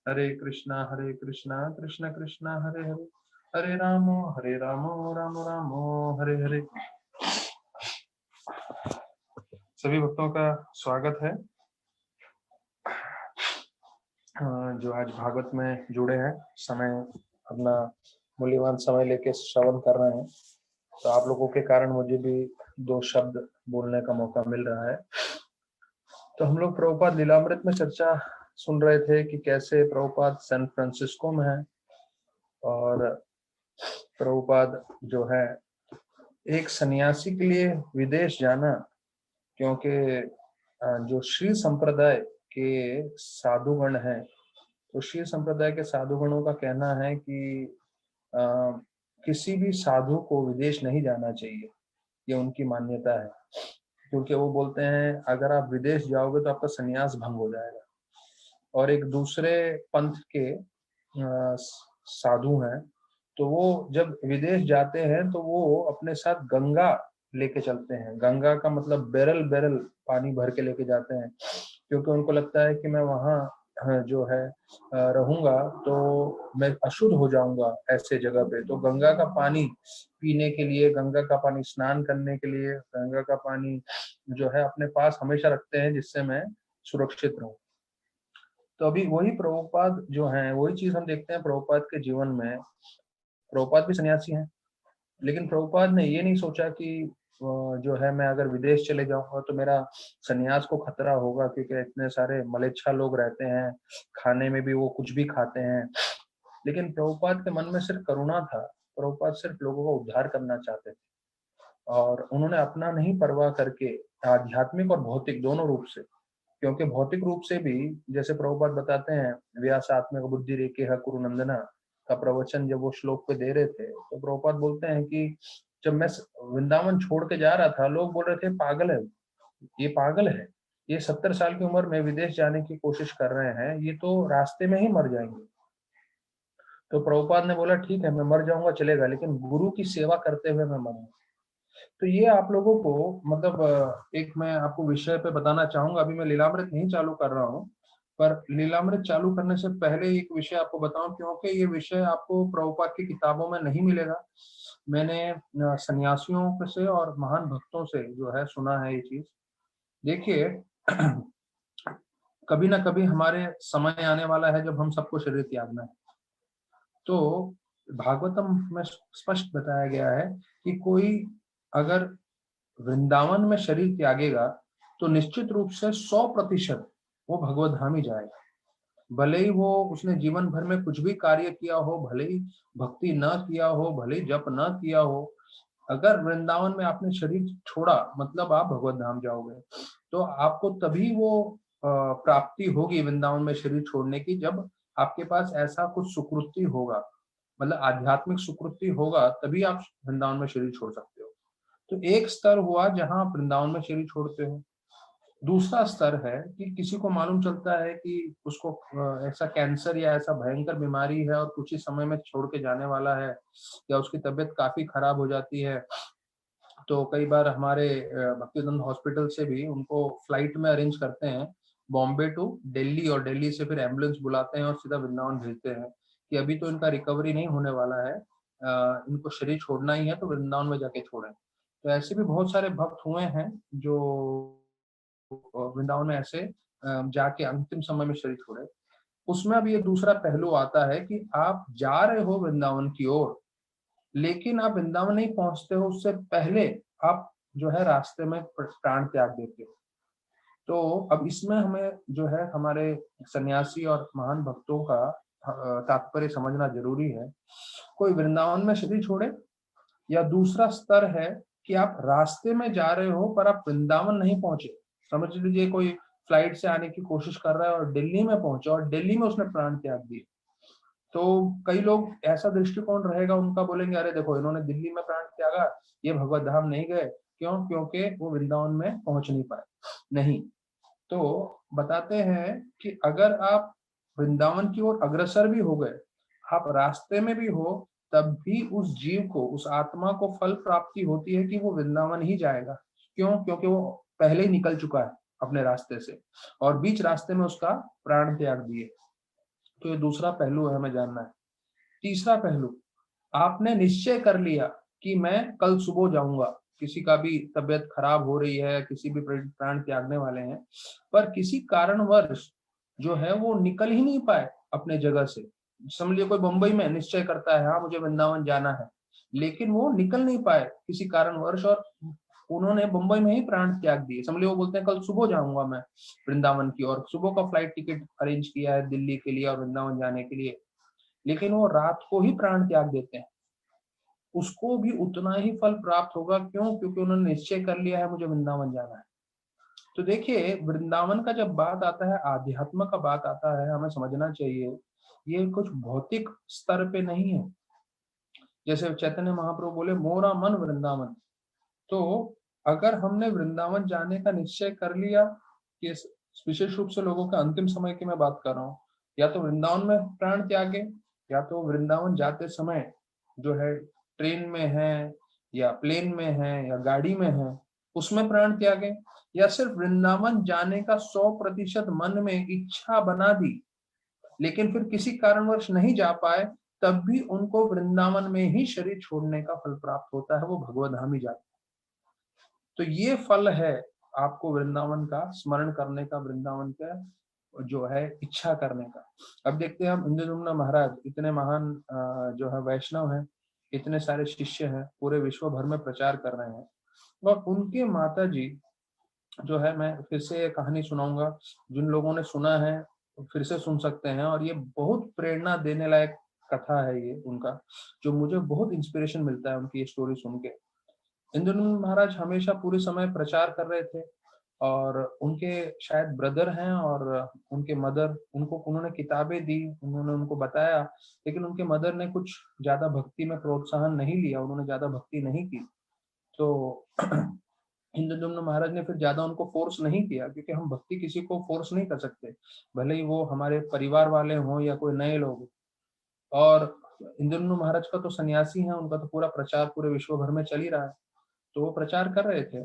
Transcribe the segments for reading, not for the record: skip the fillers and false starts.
हरे कृष्णा कृष्ण कृष्ण हरे हरे, हरे रामो राम रामो हरे हरे। सभी भक्तों का स्वागत है जो आज भागवत में जुड़े हैं, समय अपना मूल्यवान समय लेके श्रवण कर रहे हैं। तो आप लोगों के कारण मुझे भी दो शब्द बोलने का मौका मिल रहा है। तो हम लोग प्रभुपाद लीलामृत में चर्चा सुन रहे थे कि कैसे प्रभुपाद सैन फ्रांसिस्को में है और प्रभुपाद जो है एक सन्यासी के लिए विदेश जाना, क्योंकि जो श्री संप्रदाय के साधुगण हैं, तो श्री संप्रदाय के साधुगणों का कहना है कि अ, किसी भी साधु को विदेश नहीं जाना चाहिए, ये उनकी मान्यता है। क्योंकि वो बोलते हैं अगर आप विदेश जाओगे तो आपका संन्यास भंग हो जाएगा। और एक दूसरे पंथ के साधु हैं, तो वो जब विदेश जाते हैं तो वो अपने साथ गंगा लेके चलते हैं। गंगा का मतलब बैरल बैरल पानी भर के लेके जाते हैं, क्योंकि उनको लगता है कि मैं वहाँ जो है रहूंगा तो मैं अशुद्ध हो जाऊंगा ऐसे जगह पे। तो गंगा का पानी पीने के लिए, गंगा का पानी स्नान करने के लिए, गंगा का पानी जो है अपने पास हमेशा रखते हैं, जिससे मैं सुरक्षित रहूं। तो अभी वही प्रभुपाद जो हैं, वही चीज हम देखते हैं प्रभुपाद के जीवन में। प्रभुपाद भी सन्यासी हैं, लेकिन प्रभुपाद ने ये नहीं सोचा कि जो है मैं अगर विदेश चले जाऊंगा तो मेरा सन्यास को खतरा होगा, क्योंकि इतने सारे मलेच्छा लोग रहते हैं, खाने में भी वो कुछ भी खाते हैं। लेकिन प्रभुपाद के मन में सिर्फ करुणा था। प्रभुपाद सिर्फ लोगों का उद्धार करना चाहते थे, और उन्होंने अपना नहीं परवाह करके आध्यात्मिक और भौतिक दोनों रूप से, क्योंकि भौतिक रूप से भी जैसे प्रभुपाद बताते हैं, व्यासात्मक बुद्धि रेखे है कुरुनंदना का प्रवचन जब वो श्लोक पे दे रहे थे, तो प्रभुपाद बोलते हैं कि जब मैं वृंदावन छोड़ के जा रहा था, लोग बोल रहे थे पागल है, ये पागल है, ये 70 साल की उम्र में विदेश जाने की कोशिश कर रहे हैं, ये तो रास्ते में ही मर जाएंगे। तो प्रभुपाद ने बोला ठीक है, मैं मर जाऊंगा चलेगा, लेकिन गुरु की सेवा करते हुए मैं मरूंगा। तो ये आप लोगों को मतलब एक मैं आपको विषय पे बताना चाहूंगा। अभी मैं लीलामृत नहीं चालू कर रहा हूँ, पर लीलामृत चालू करने से पहले एक विषय आपको बताऊं, क्योंकि ये विषय आपको प्रभुपाद की किताबों में नहीं मिलेगा। मैंने सन्यासियों से और महान भक्तों से जो है सुना है ये चीज। देखिए कभी ना कभी हमारे समय आने वाला है जब हम सबको शरीर त्यागना है। तो भागवतम में स्पष्ट बताया गया है कि कोई अगर वृंदावन में शरीर त्यागेगा तो निश्चित रूप से 100% वो भगवत धाम ही जाएगा। भले ही वो उसने जीवन भर में कुछ भी कार्य किया हो, भले ही भक्ति न किया हो, भले ही जप न किया हो, अगर वृंदावन में आपने शरीर छोड़ा मतलब आप भगवत धाम जाओगे। तो आपको तभी वो प्राप्ति होगी वृंदावन में शरीर छोड़ने की, जब आपके पास ऐसा कुछ सुकृति होगा, मतलब आध्यात्मिक सुकृति होगा, तभी आप वृंदावन में शरीर छोड़ सकते हो। तो एक स्तर हुआ जहां आप वृंदावन में शरीर छोड़ते हो। दूसरा स्तर है कि किसी को मालूम चलता है कि उसको ऐसा कैंसर या ऐसा भयंकर बीमारी है और कुछ ही समय में छोड़ के जाने वाला है, या उसकी तबीयत काफी खराब हो जाती है। तो कई बार हमारे भक्तिदंत हॉस्पिटल से भी उनको फ्लाइट में अरेंज करते हैं बॉम्बे टू दिल्ली, और दिल्ली से फिर एम्बुलेंस बुलाते हैं और सीधा वृंदावन भेजते हैं कि अभी तो इनका रिकवरी नहीं होने वाला है, इनको शरीर छोड़ना ही है तो वृंदावन में जाके छोड़ें। तो ऐसे भी बहुत सारे भक्त हुए हैं जो वृंदावन में ऐसे जाके अंतिम समय में शरीर छोड़े। उसमें अब ये दूसरा पहलू आता है कि आप जा रहे हो वृंदावन की ओर, लेकिन आप वृंदावन नहीं पहुंचते हो उससे पहले आप जो है रास्ते में प्राण त्याग देते हो। तो अब इसमें हमें जो है हमारे सन्यासी और महान भक्तों का तात्पर्य समझना जरूरी है। कोई वृंदावन में शरीर छोड़े, या दूसरा स्तर है कि आप रास्ते में जा रहे हो पर आप वृंदावन नहीं पहुंचे। समझ लीजिए कोई फ्लाइट से आने की कोशिश कर रहा है और दिल्ली में पहुंचा और दिल्ली में उसने प्राण त्याग दिए। तो कई लोग ऐसा दृष्टिकोण रहेगा उनका, बोलेंगे अरे देखो इन्होंने दिल्ली में प्राण त्यागा, ये भगवत धाम नहीं गए। क्यों? क्योंकि वो वृंदावन में पहुंच नहीं पाए। नहीं, तो बताते हैं कि अगर आप वृंदावन की ओर अग्रसर भी हो गए, आप रास्ते में भी हो, तब भी उस जीव को, उस आत्मा को फल प्राप्ति होती है कि वो वृंदावन ही जाएगा। क्यों? क्योंकि वो पहले ही निकल चुका है अपने रास्ते से और बीच रास्ते में उसका प्राण त्याग दिए। तो ये दूसरा पहलू है, हमें जानना है। तीसरा पहलू, आपने निश्चय कर लिया कि मैं कल सुबह जाऊंगा, किसी का भी तबीयत खराब हो रही है, किसी भी प्राण त्यागने वाले हैं, पर किसी कारणवश जो है वो निकल ही नहीं पाए अपने जगह से। समझ लीजिए कोई मुंबई में निश्चय करता है हाँ मुझे वृंदावन जाना है, लेकिन वो निकल नहीं पाए किसी कारणवश, और उन्होंने मुंबई में ही प्राण त्याग दिए। समझ लीजिए वो बोलते हैं कल सुबह जाऊंगा मैं वृंदावन की, और सुबह का फ्लाइट टिकट अरेंज किया है दिल्ली के लिए और वृंदावन जाने के लिए, लेकिन वो रात को ही प्राण त्याग देते हैं, उसको भी उतना ही फल प्राप्त होगा। क्यों? क्योंकि उन्होंने निश्चय कर लिया है मुझे वृंदावन जाना है। तो देखिए वृंदावन का जब बात आता है, आध्यात्म का बात आता है, हमें समझना चाहिए ये कुछ भौतिक स्तर पे नहीं है। जैसे चैतन्य महाप्रभु बोले मोरा मन वृंदावन, तो अगर हमने वृंदावन जाने का निश्चय कर लिया, कि विशेष रूप से लोगों का अंतिम समय की मैं बात कर रहा हूँ, या तो वृंदावन में प्राण त्यागे, या तो वृंदावन जाते समय जो है ट्रेन में है या प्लेन में है या गाड़ी में है उसमें प्राण त्यागे, या सिर्फ वृंदावन जाने का 100% मन में इच्छा बना दी, लेकिन फिर किसी कारणवश नहीं जा पाए, तब भी उनको वृंदावन में ही शरीर छोड़ने का फल प्राप्त होता है, वो भगवत धाम ही जाते हैं। तो ये फल है आपको वृंदावन का स्मरण करने का, वृंदावन का जो है इच्छा करने का। अब देखते हैं हम इंद्रद्युम्न महाराज इतने महान जो है वैष्णव हैं, इतने सारे शिष्य हैं, पूरे विश्व भर में प्रचार कर रहे हैं, और उनके माता जी जो है, मैं फिर से ये कहानी सुनाऊंगा, जिन लोगों ने सुना है फिर से सुन सकते हैं, और ये बहुत प्रेरणा देने लायक कथा है ये उनका, जो मुझे बहुत इंस्पिरेशन मिलता है उनकी ये स्टोरी सुन के। इंद्रनंद महाराज हमेशा पूरे समय प्रचार कर रहे थे, और उनके शायद ब्रदर हैं और उनके मदर, उन्होंने किताबें दी, उन्होंने उनको बताया, लेकिन उनके मदर ने कुछ ज्यादा भक्ति में प्रोत्साहन नहीं लिया, उन्होंने ज्यादा भक्ति नहीं की। तो इंद्रद्युम्न महाराज ने फिर ज्यादा उनको फोर्स नहीं किया, क्योंकि हम भक्ति किसी को फोर्स नहीं कर सकते, भले ही वो हमारे परिवार वाले हों या कोई नए लोग। और इंद्रद्युम्न महाराज का तो सन्यासी है, उनका तो पूरा प्रचार पूरे विश्व भर में चल ही रहा है, तो वो प्रचार कर रहे थे।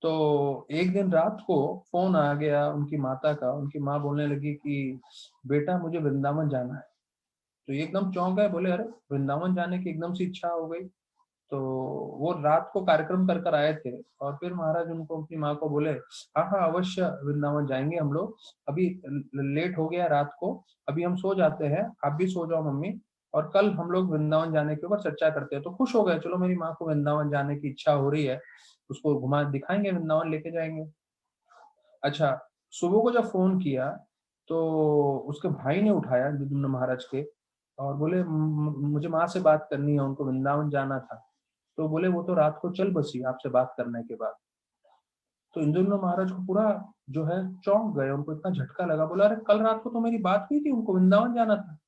तो एक दिन रात को फोन आ गया उनकी माता का, उनकी माँ बोलने लगी कि बेटा मुझे वृंदावन जाना है। तो ये एकदम चौंक गए, बोले अरे वृंदावन जाने की एकदम से इच्छा हो गई। तो वो रात को कार्यक्रम कर कर आए थे, और फिर महाराज उनको अपनी माँ को बोले हाँ हाँ अवश्य वृंदावन जाएंगे हम लोग, अभी लेट हो गया रात को, अभी हम सो जाते हैं, आप भी सो जाओ मम्मी, और कल हम लोग वृंदावन जाने के ऊपर चर्चा करते हैं। तो खुश हो गए, चलो मेरी माँ को वृंदावन जाने की इच्छा हो रही है, उसको घुमा दिखाएंगे, वृंदावन लेके जाएंगे। अच्छा, सुबह को जब फोन किया तो उसके भाई ने उठाया विद्युम्न महाराज के, और बोले मुझे माँ से बात करनी है, उनको वृंदावन जाना था। तो बोले वो तो रात को चल बसी आपसे बात करने के बाद। तो इंद्रद्युम्न महाराज को पूरा जो है चौंक गए, उनको इतना झटका लगा, बोला अरे कल रात को तो मेरी बात हुई थी, उनको वृंदावन जाना था।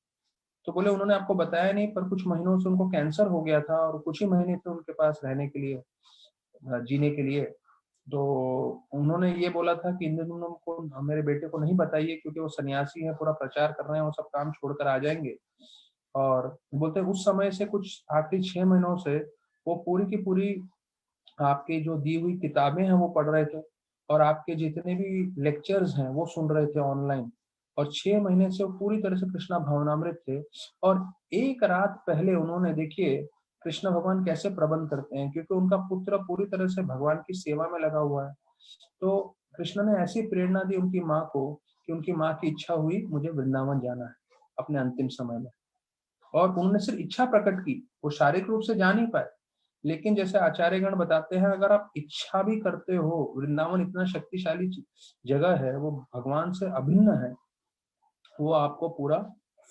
तो बोले उन्होंने आपको बताया नहीं, पर कुछ महीनों से उनको कैंसर हो गया था, और कुछ ही महीने थे उनके पास रहने के लिए, जीने के लिए। तो उन्होंने ये बोला था कि इंद्रद्युम्न को मेरे बेटे को नहीं बताइए, क्योंकि वो सन्यासी है, पूरा प्रचार कर रहे हैं, वो सब काम छोड़कर आ जाएंगे। और बोलते उस समय से कुछ आखिरी 6 महीनों से वो पूरी की पूरी आपकी जो दी हुई किताबें हैं वो पढ़ रहे थे, और आपके जितने भी लेक्चर्स हैं वो सुन रहे थे ऑनलाइन, और 6 महीने से वो पूरी तरह से कृष्णा भावनामृत थे। और एक रात पहले उन्होंने, देखिए कृष्ण भगवान कैसे प्रबंध करते हैं, क्योंकि उनका पुत्र पूरी तरह से भगवान की सेवा में लगा हुआ है, तो कृष्ण ने ऐसी प्रेरणा दी उनकी माँ को, कि उनकी माँ की इच्छा हुई मुझे वृंदावन जाना है अपने अंतिम समय में। और उन्होंने सिर्फ इच्छा प्रकट की, वो शारीरिक रूप से जा नहीं पाए, लेकिन जैसे आचार्यगण बताते हैं, अगर आप इच्छा भी करते हो, वृंदावन इतना शक्तिशाली जगह है, वो भगवान से अभिन्न है, वो आपको पूरा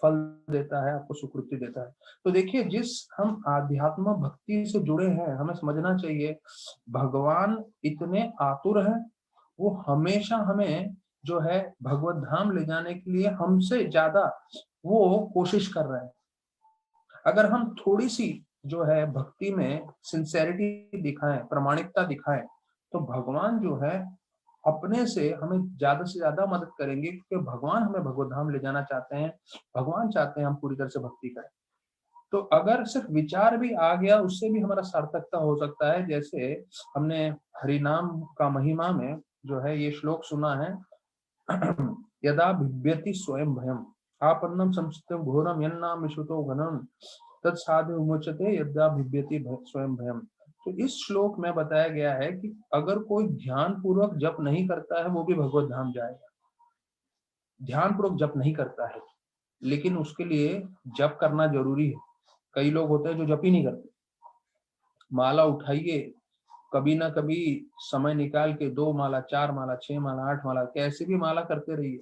फल देता है, आपको सुकृति देता है। तो देखिए जिस हम आध्यात्म भक्ति से जुड़े हैं, हमें समझना चाहिए भगवान इतने आतुर हैं, वो हमेशा हमें जो है भगवत धाम ले जाने के लिए हमसे ज्यादा वो कोशिश कर रहे हैं। अगर हम थोड़ी सी जो है भक्ति में सिंसेरिटी दिखाएं, प्रामाणिकता दिखाएं, तो भगवान जो है अपने से हमें ज्यादा से ज्यादा मदद करेंगे, क्योंकि भगवान हमें भगवत धाम ले जाना चाहते हैं, भगवान चाहते हैं हम पूरी तरह से भक्ति करें। तो अगर सिर्फ विचार भी आ गया, उससे भी हमारा सार्थकता हो सकता है। जैसे हमने हरिनाम का महिमा में जो है ये श्लोक सुना है यदा बिभ्यति स्वयं भयम आपन्नम संस्थितम घोरम यन्ना मिश्रुतो घनम तत्साधु विमुच्यते यदा बिभ्यति स्वयं भयम। तो इस श्लोक में बताया गया है कि अगर कोई ध्यान पूर्वक जप नहीं करता है वो भी भगवत धाम जाएगा। ध्यान पूर्वक जप नहीं करता है, लेकिन उसके लिए जप करना जरूरी है। कई लोग होते हैं जो जप ही नहीं करते। माला उठाइए, कभी ना कभी समय निकाल के 2 माला, 4 माला, 6 माला, 8 माला, कैसे भी माला करते रहिए।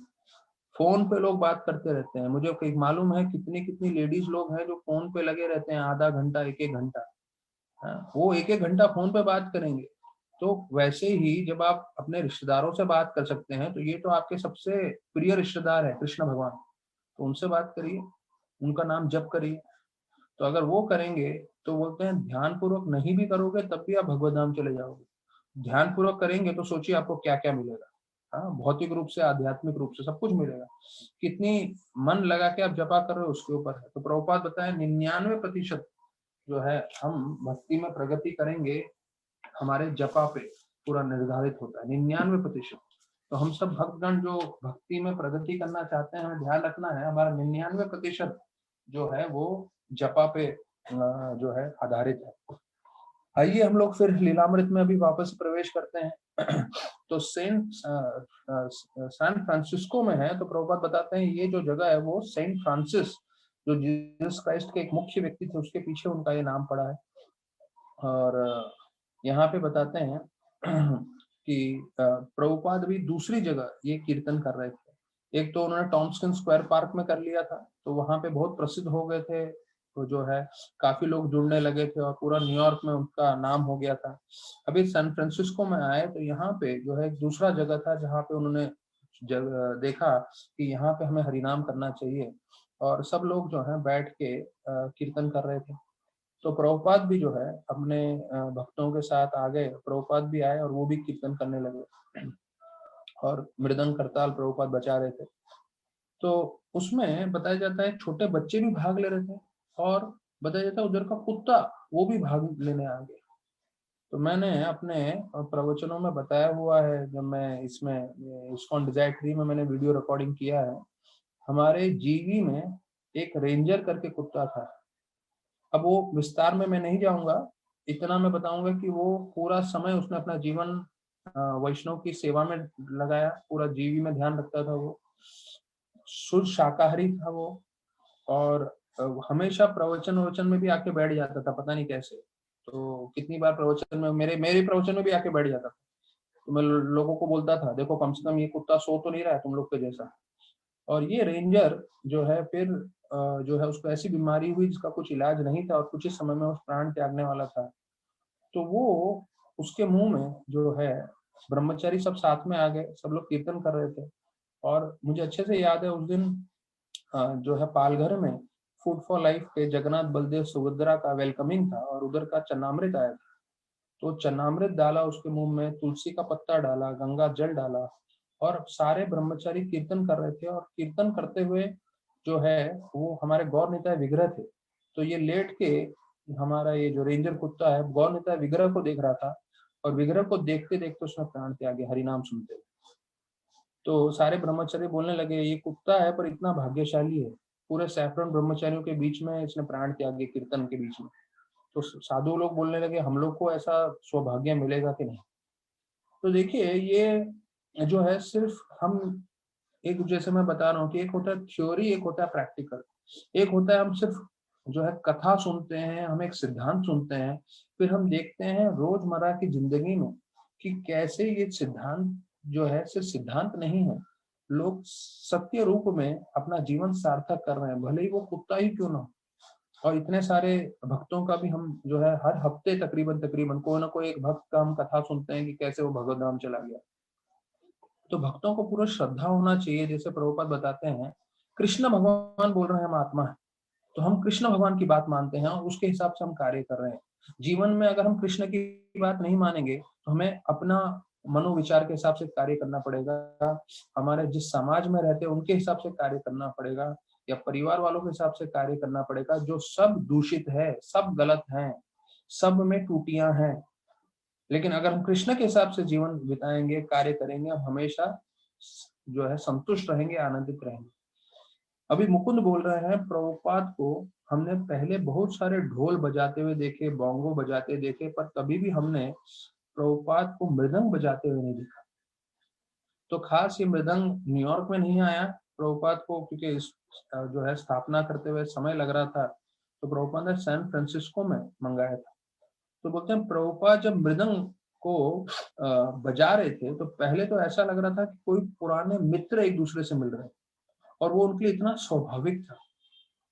फोन पे लोग बात करते रहते हैं, मुझे कहीं मालूम है कितनी कितनी लेडीज लोग हैं जो फोन पे लगे रहते हैं आधा घंटा, 1-1 घंटा। हाँ, वो 1-1 घंटा फोन पे बात करेंगे। तो वैसे ही जब आप अपने रिश्तेदारों से बात कर सकते हैं, तो ये तो आपके सबसे प्रिय रिश्तेदार है कृष्ण भगवान, तो उनसे बात करिए, उनका नाम जप करिए। तो अगर वो करेंगे तो बोलते हैं ध्यान पूर्वक नहीं भी करोगे तब भी आप भगवत धाम चले जाओगे। ध्यान पूर्वक करेंगे तो सोचिए आपको क्या क्या मिलेगा। हाँ, भौतिक रूप से, आध्यात्मिक रूप से सब कुछ मिलेगा। कितनी मन लगा के आप जपा कर रहे हो उसके ऊपर है। तो प्रभुपाद बताए 99% जो है हम भक्ति में प्रगति करेंगे, हमारे जपा पे पूरा निर्धारित होता है 99%। तो हम सब भक्तगण जो भक्ति में प्रगति करना चाहते हैं, हमें ध्यान रखना है हमारा 99% जो है वो जपा पे जो है आधारित है। आइए हम लोग फिर लीलामृत में अभी वापस प्रवेश करते हैं। तो सैन फ्रांसिस्को में है। तो प्रभुपाद बताते हैं ये जो जगह है वो सेंट फ्रांसिस, जो जीसस क्राइस्ट के एक मुख्य व्यक्ति थे, उसके पीछे उनका ये नाम पड़ा है। और यहाँ पे बताते हैं कि प्रभुपाद भी दूसरी जगह ये कीर्तन कर रहे थे। एक तो उन्होंने टॉम्स्किन स्क्वायर पार्क में कर लिया था, तो वहां पे बहुत प्रसिद्ध हो गए थे, तो जो है काफी लोग जुड़ने लगे थे और पूरा न्यूयॉर्क में उनका नाम हो गया था। अभी सैन फ्रांसिस्को में आए तो यहाँ पे जो है एक दूसरा जगह था जहाँ पे उन्होंने देखा कि यहाँ पे हमें हरिनाम करना चाहिए, और सब लोग जो है बैठ के कीर्तन कर रहे थे। तो प्रभुपाद भी जो है अपने भक्तों के साथ आ गए। प्रभुपाद भी आए और वो भी कीर्तन करने लगे, और मृदंग करताल प्रभुपाद बजा रहे थे। तो उसमें बताया जाता है छोटे बच्चे भी भाग ले रहे थे, और बताया जाता है उधर का कुत्ता वो भी भाग लेने आ गया। तो मैंने अपने प्रवचनों में बताया हुआ है, जब मैं इसमें इस्कॉन डिजायर ट्री में मैंने वीडियो रिकॉर्डिंग किया है, हमारे जीवी में एक रेंजर करके कुत्ता था। अब वो विस्तार में मैं नहीं जाऊंगा, इतना मैं बताऊंगा कि वो पूरा समय उसने अपना जीवन वैष्णव की सेवा में लगाया, पूरा जीवी में ध्यान रखता था। वो शुद्ध शाकाहारी था वो, और हमेशा प्रवचन वचन में भी आके बैठ जाता था, पता नहीं कैसे। तो कितनी बार प्रवचन में मेरे मेरे प्रवचन में भी आके बैठ जाता था। तो मैं लोगों को बोलता था देखो कम से कम ये कुत्ता सो तो नहीं रहा है तुम लोग के जैसा। और ये रेंजर जो है फिर जो है उसको ऐसी बीमारी हुई जिसका कुछ इलाज नहीं था, और कुछ ही समय में उस प्राण त्यागने वाला था। तो वो उसके मुंह में जो है, ब्रह्मचारी सब साथ में आ गए, सब लोग कीर्तन कर रहे थे। और मुझे अच्छे से याद है उस दिन जो है पालघर में फूड फॉर लाइफ के जगन्नाथ बलदेव सुभद्रा का वेलकमिंग था, और उधर का चन्नामृत आया था। तो चन्नामृत डाला उसके मुंह में, तुलसी का पत्ता डाला, गंगा जल डाला, और सारे ब्रह्मचारी कीर्तन कर रहे थे। और कीर्तन करते हुए जो है वो हमारे गौर निताय विग्रह थे। तो ये लेट के हमारा ये जो रेंजर कुत्ता है गौर निताय विग्रह को देख रहा था, और विग्रह को देखते देखते उसने प्राण त्यागे हरिनाम सुनते हुए। तो सारे ब्रह्मचारी बोलने लगे ये कुत्ता है पर इतना भाग्यशाली है, पूरे सैफरन ब्रह्मचारियों के बीच में इसने प्राण त्यागे कीर्तन के बीच में। तो साधु लोग बोलने लगे हम लोग को ऐसा सौभाग्य मिलेगा कि नहीं। तो देखिए ये जो है सिर्फ हम एक, जैसे मैं बता रहा हूँ कि एक होता है थ्योरी, एक होता है प्रैक्टिकल। एक होता है हम सिर्फ जो है कथा सुनते हैं, हम एक सिद्धांत सुनते हैं, फिर हम देखते हैं रोजमर्रा की जिंदगी में कि कैसे ये सिद्धांत जो है सिर्फ सिद्धांत नहीं है, लोग सत्य रूप में अपना जीवन सार्थक कर रहे हैं, भले ही वो कुत्ता ही क्यों ना हो। और इतने सारे भक्तों का भी हम जो है हर हफ्ते तकरीबन तकरीबन कोई ना कोई एक भक्त का हम कथा सुनते हैं कि कैसे वो भगवत धाम चला गया। तो भक्तों को पूरा श्रद्धा होना चाहिए। जैसे प्रभुपाद बताते हैं कृष्ण भगवान बोल रहे हैं हम आत्मा है, तो हम कृष्ण भगवान की बात मानते हैं और उसके हिसाब से हम कार्य कर रहे हैं। जीवन में अगर हम कृष्ण की बात नहीं मानेंगे तो हमें अपना मनोविचार के हिसाब से कार्य करना पड़ेगा, हमारे जिस समाज में रहते हैं उनके हिसाब से कार्य करना पड़ेगा, या परिवार वालों के हिसाब से कार्य करना पड़ेगा, जो सब दूषित है, सब गलत है, सब में टूटियां हैं। लेकिन अगर हम कृष्ण के हिसाब से जीवन बिताएंगे, कार्य करेंगे, हम हमेशा जो है संतुष्ट रहेंगे, आनंदित रहेंगे। अभी मुकुंद बोल रहे हैं प्रभुपाद को हमने पहले बहुत सारे ढोल बजाते हुए देखे, बोंगो बजाते देखे, पर कभी भी हमने प्रभुपाद को मृदंग बजाते हुए नहीं देखा। तो खास ये मृदंग न्यूयॉर्क में नहीं आया प्रभुपाद को, क्योंकि जो है स्थापना करते हुए समय लग रहा था, तो प्रभुपाद ने सैन फ्रांसिस्को में मंगाया था। तो बोलते हैं प्रभुपाद जब मृदंग को बजा रहे थे तो पहले तो ऐसा लग रहा था कि कोई पुराने मित्र एक दूसरे से मिल रहे हैं, और वो उनके लिए इतना स्वाभाविक था।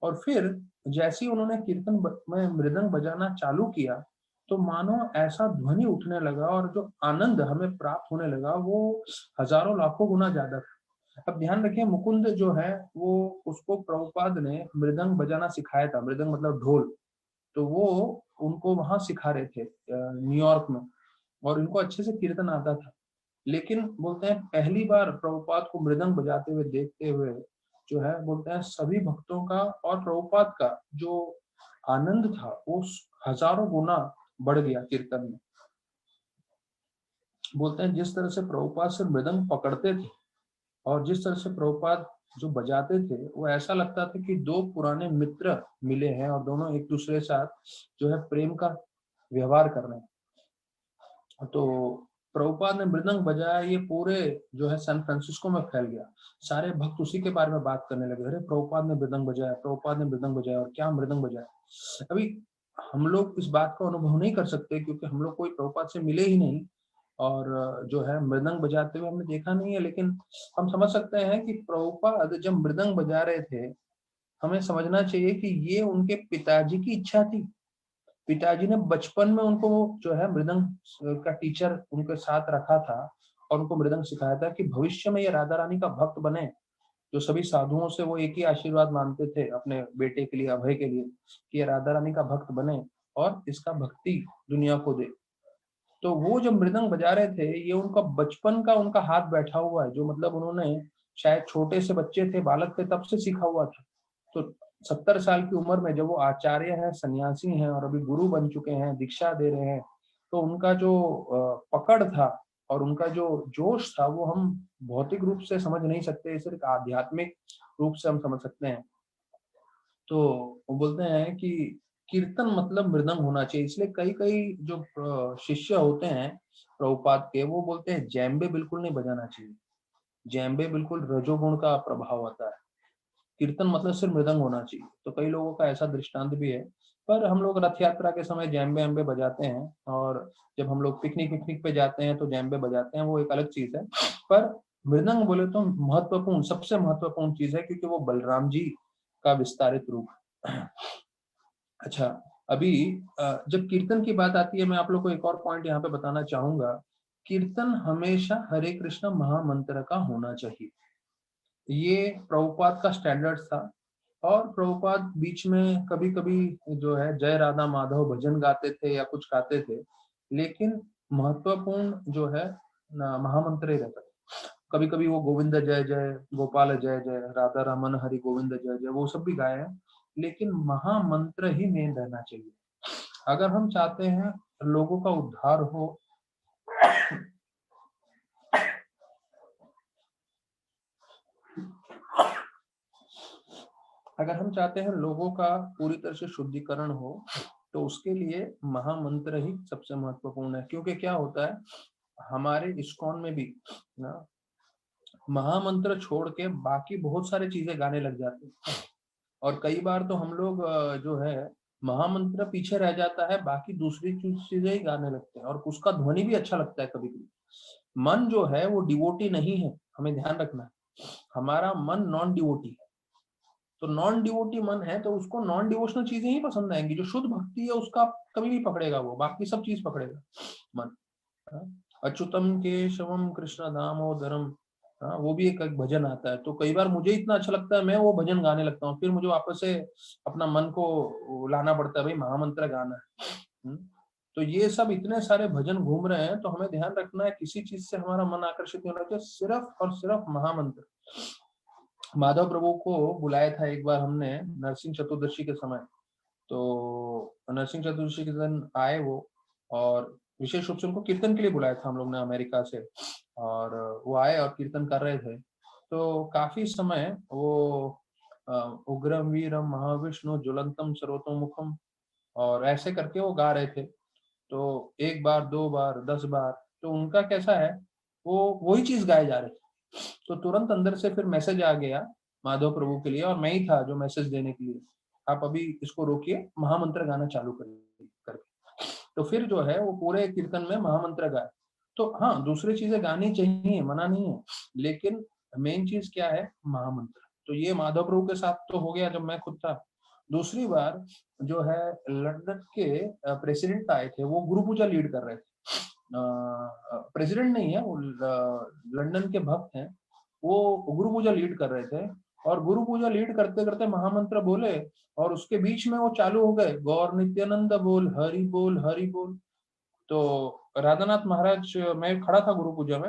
और फिर जैसे ही उन्होंने कीर्तन में मृदंग बजाना चालू किया, तो मानो ऐसा ध्वनि उठने लगा, और जो आनंद हमें प्राप्त होने लगा वो हजारों लाखों गुना ज्यादा था। अब ध्यान रखिए, मुकुंद जो है वो, उसको प्रभुपाद ने मृदंग बजाना सिखाया था, मृदंग मतलब ढोल, तो वो उनको वहां सिखा रहे थे न्यूयॉर्क में, और इनको अच्छे से कीर्तन आता था। लेकिन बोलते हैं पहली बार प्रभुपाद को मृदंग बजाते हुए देखते हुए जो है, बोलते हैं सभी भक्तों का और प्रभुपाद का जो आनंद था वो हजारों गुना बढ़ गया कीर्तन में। बोलते हैं जिस तरह से प्रभुपाद से मृदंग पकड़ते थे और जिस तरह से प्रभुपाद जो बजाते थे, वो ऐसा लगता था कि दो पुराने मित्र मिले हैं और दोनों एक दूसरे के साथ जो है प्रेम का व्यवहार कर रहे हैं। तो प्रभुपाद ने मृदंग बजाया, ये पूरे जो है सैन फ्रांसिस्को में फैल गया। सारे भक्त उसी के बारे में बात करने लगे, अरे प्रभुपाद ने मृदंग बजाया, प्रभुपाद ने मृदंग बजाया, और क्या मृदंग बजाया। अभी हम लोग इस बात का अनुभव नहीं कर सकते क्योंकि हम लोग कोई प्रभुपाद से मिले ही नहीं, और जो है मृदंग बजाते हुए हमने देखा नहीं है। लेकिन हम समझ सकते हैं कि प्रभुपाद जब मृदंग बजा रहे थे, हमें समझना चाहिए कि ये उनके पिताजी की इच्छा थी। पिताजी ने बचपन में उनको जो है मृदंग का टीचर उनके साथ रखा था और उनको मृदंग सिखाया था कि भविष्य में ये राधा रानी का भक्त बने। जो सभी साधुओं से वो एक ही आशीर्वाद मांगते थे अपने बेटे के लिए, अभय के लिए, कि ये राधा रानी का भक्त बने और इसका भक्ति दुनिया को दे। तो वो जब मृदंग बजा रहे थे, ये उनका बचपन का उनका हाथ बैठा हुआ है, जो मतलब उन्होंने शायद छोटे से बच्चे थे, बालक थे, तब से सीखा हुआ था। तो 70 साल की उम्र में जब वो आचार्य हैं, सन्यासी हैं और अभी गुरु बन चुके हैं, दीक्षा दे रहे हैं, तो उनका जो पकड़ था और उनका जो जोश था, वो हम भौतिक रूप से समझ नहीं सकते, सिर्फ आध्यात्मिक रूप से हम समझ सकते हैं। तो वो बोलते हैं कि कीर्तन मतलब मृदंग होना चाहिए, इसलिए कई कई जो शिष्य होते हैं प्रभुपाद के, वो बोलते हैं जैम्बे बिल्कुल नहीं बजाना चाहिए, जैम्बे बिल्कुल रजोगुण का प्रभाव होता है, कीर्तन मतलब सिर्फ मृदंग होना चाहिए। तो कई लोगों का ऐसा दृष्टांत भी है। पर हम लोग रथ यात्रा के समय जैम्बे एम्बे बजाते हैं, और जब हम लोग पिकनिक विकनिक पे जाते हैं तो जैम्बे बजाते हैं, वो एक अलग चीज है। पर मृदंग बोले तो महत्वपूर्ण, सबसे महत्वपूर्ण चीज है, क्योंकि वो बलराम जी का विस्तारित रूप है। अच्छा, अभी जब कीर्तन की बात आती है, मैं आप लोग को एक और पॉइंट यहाँ पे बताना चाहूंगा। कीर्तन हमेशा हरे कृष्ण महामंत्र का होना चाहिए, ये प्रभुपाद का स्टैंडर्ड था। और प्रभुपाद बीच में कभी कभी जो है जय राधा माधव भजन गाते थे या कुछ गाते थे, लेकिन महत्वपूर्ण जो है महामंत्र ही रहता था। कभी कभी वो गोविंद जय जय, गोपाल जय जय, राधा रमन हरि गोविंद जय जय, वो सब भी गाए हैं, लेकिन महामंत्र ही मेन रहना चाहिए। अगर हम चाहते हैं लोगों का उद्धार हो, अगर हम चाहते हैं लोगों का पूरी तरह से शुद्धिकरण हो, तो उसके लिए महामंत्र ही सबसे महत्वपूर्ण है। क्योंकि क्या होता है, हमारे इस्कॉन में भी ना महामंत्र छोड़ के बाकी बहुत सारी चीजें गाने लग जाते हैं, और कई बार तो हम लोग जो है महामंत्र पीछे रह जाता है, बाकी दूसरी चीजें ही गाने लगते हैं, और उसका ध्वनि भी अच्छा लगता है कभी कभी। मन जो है वो डिवोटी नहीं है, हमें ध्यान रखना है। हमारा मन नॉन डिवोटी है। तो नॉन डिवोटी मन है तो उसको नॉन डिवोशनल चीजें ही पसंद आएंगी। जो शुद्ध भक्ति है उसका कभी भी पकड़ेगा, वो बाकी सब चीज पकड़ेगा मन। हाँ? अच्युतम केशवम कृष्ण दामोदरम, हाँ, वो भी एक भजन आता है। तो कई बार मुझे इतना अच्छा लगता है, मैं वो भजन गाने लगता हूँ, फिर मुझे वापस से अपना मन को लाना पड़ता है, भाई महामंत्र गाना है। तो ये सब इतने सारे भजन घूम रहे हैं, तो हमें ध्यान रखना है किसी चीज से हमारा मन आकर्षित होना चाहिए, सिर्फ और सिर्फ महामंत्र। माधव प्रभु को बुलाया था एक बार हमने नरसिंह चतुर्दशी के समय। तो नरसिंह चतुर्दशी के दिन आए वो, और विशेष रूप से उनको कीर्तन के लिए बुलाया था हम लोग ने अमेरिका से। और वो आए और कीर्तन कर रहे थे, तो काफी समय वो उग्रम वीरम महाविष्णु ज्वलंतम सर्वतोमुखम और ऐसे करके वो गा रहे थे। तो एक बार, दो बार, 10 बार, तो उनका कैसा है, वो वही चीज गाए जा रहे थे। तो तुरंत अंदर से फिर मैसेज आ गया माधव प्रभु के लिए, और मैं ही था जो मैसेज देने के लिए, आप अभी इसको रोकिए, महामंत्र गाना चालू करिए करके। तो फिर जो है वो पूरे कीर्तन में महामंत्र गाए। तो हाँ, दूसरी चीजें गानी चाहिए, मना नहीं है, लेकिन मेन चीज क्या है, महामंत्र। तो ये माधव प्रभु के साथ तो हो गया जब मैं खुद था। दूसरी बार जो है, लंदन के प्रेसिडेंट आए थे, वो गुरु पूजा लीड कर रहे थे। प्रेसिडेंट नहीं है वो, लंदन के भक्त हैं, वो गुरु पूजा लीड कर रहे थे। और गुरु पूजा लीड करते करते महामंत्र बोले, और उसके बीच में वो चालू हो गए, गौर नित्यानंद बोल, हरि बोल, हरि बोल। तो राधानाथ महाराज, मैं खड़ा था गुरु पूजा में,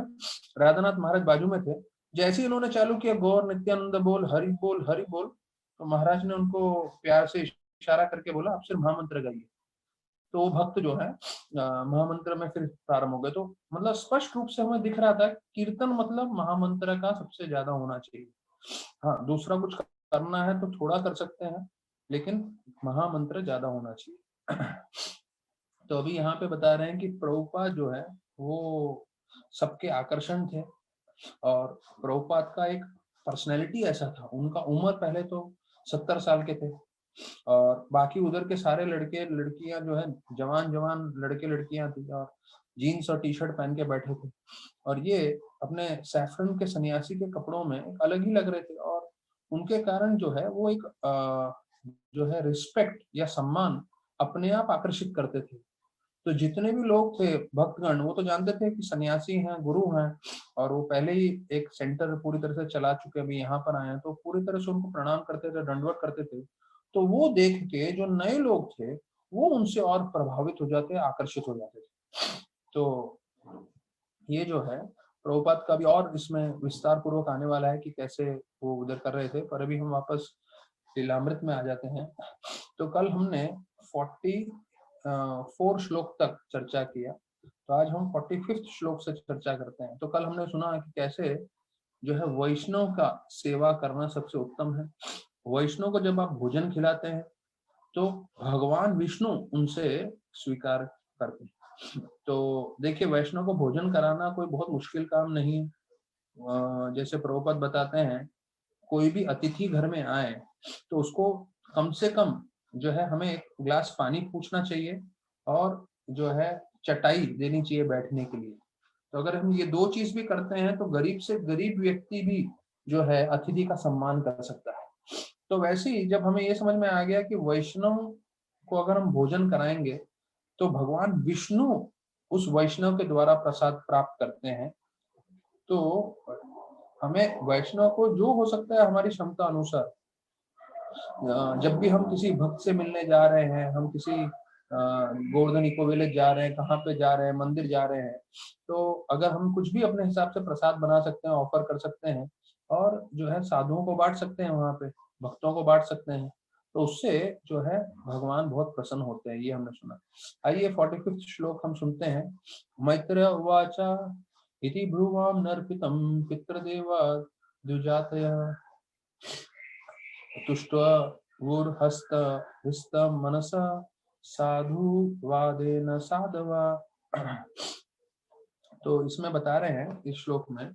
राधानाथ महाराज बाजू में थे। जैसे ही उन्होंने चालू किया गौर नित्यानंद बोल, हरि बोल, हरि बोल, तो महाराज ने उनको प्यार से इशारा करके बोला, आप सिर्फ महामंत्र गाइए। तो वो भक्त जो है महामंत्र में फिर प्रारंभ हो गए। तो मतलब स्पष्ट रूप से हमें दिख रहा था, कीर्तन मतलब महामंत्र का सबसे ज्यादा होना चाहिए। हाँ, दूसरा कुछ करना है तो थोड़ा कर सकते हैं, लेकिन महामंत्र ज्यादा होना चाहिए। तो अभी यहाँ पे बता रहे हैं कि प्रभुपाद जो है वो सबके आकर्षण थे, और प्रभुपाद का एक पर्सनैलिटी ऐसा था, उनका उम्र पहले तो 70 साल के थे, और बाकी उधर के सारे लड़के लड़कियां जो है, जवान जवान लड़के लड़कियां थी, और जीन्स और टी शर्ट पहन के बैठे थे, और ये अपने सैफरन के सन्यासी के कपड़ों में अलग ही लग रहे थे। और उनके कारण जो है वो एक जो है रिस्पेक्ट या सम्मान अपने आप आकर्षित करते थे। तो जितने भी लोग थे भक्तगण, वो तो जानते थे कि सन्यासी हैं, गुरु हैं, और वो पहले ही एक सेंटर पूरी तरह से चला चुके, अभी यहाँ पर आए हैं, तो पूरी तरह से उनको प्रणाम करते थे, दंडवत करते थे। तो वो देख के जो नए लोग थे, वो उनसे और प्रभावित हो जाते, आकर्षित हो जाते थे। तो ये जो है प्रभुपाद का भी और इसमें विस्तार पूर्वक आने वाला है कि कैसे वो उधर कर रहे थे, पर अभी हम वापस लीलामृत में आ जाते हैं। तो कल हमने 44 श्लोक तक चर्चा किया, तो आज हम 45 श्लोक से चर्चा करते हैं। तो कल हमने सुना कि कैसे जो है वैष्णव का सेवा करना सबसे उत्तम है। वैष्णव को जब आप भोजन खिलाते हैं तो भगवान विष्णु उनसे स्वीकार करते हैं। तो देखिए, वैष्णव को भोजन कराना कोई बहुत मुश्किल काम नहीं है। जैसे प्रभुपाद बताते हैं, कोई भी अतिथि घर में आए तो उसको कम से कम जो है हमें एक गिलास पानी पूछना चाहिए, और जो है चटाई देनी चाहिए बैठने के लिए। तो अगर हम ये दो चीज भी करते हैं तो गरीब से गरीब व्यक्ति भी जो है अतिथि का सम्मान कर सकता है। तो वैसे ही जब हमें ये समझ में आ गया कि वैष्णव को अगर हम भोजन कराएंगे तो भगवान विष्णु उस वैष्णव के द्वारा प्रसाद प्राप्त करते हैं, तो हमें वैष्णव को जो हो सकता है हमारी क्षमता अनुसार, जब भी हम किसी भक्त से मिलने जा रहे हैं, हम किसी गोवर्धन इको विलेज जा रहे हैं, कहाँ पे जा रहे हैं, मंदिर जा रहे हैं, तो अगर हम कुछ भी अपने हिसाब से प्रसाद बना सकते हैं, ऑफर कर सकते हैं, और जो है साधुओं को बांट सकते हैं, वहां पे भक्तों को बांट सकते हैं, तो उससे जो है भगवान बहुत प्रसन्न होते हैं, ये हमने सुना। आइए 45 श्लोक हम सुनते हैं। मैत्र उवाचा इति भ्रुवाम नर्पितम पितृदेवा द्विजातयः तुष्ट्वा वूर्हस्त हृष्टं मनसा साधु वादेन साधवा। तो इसमें बता रहे हैं, इस श्लोक में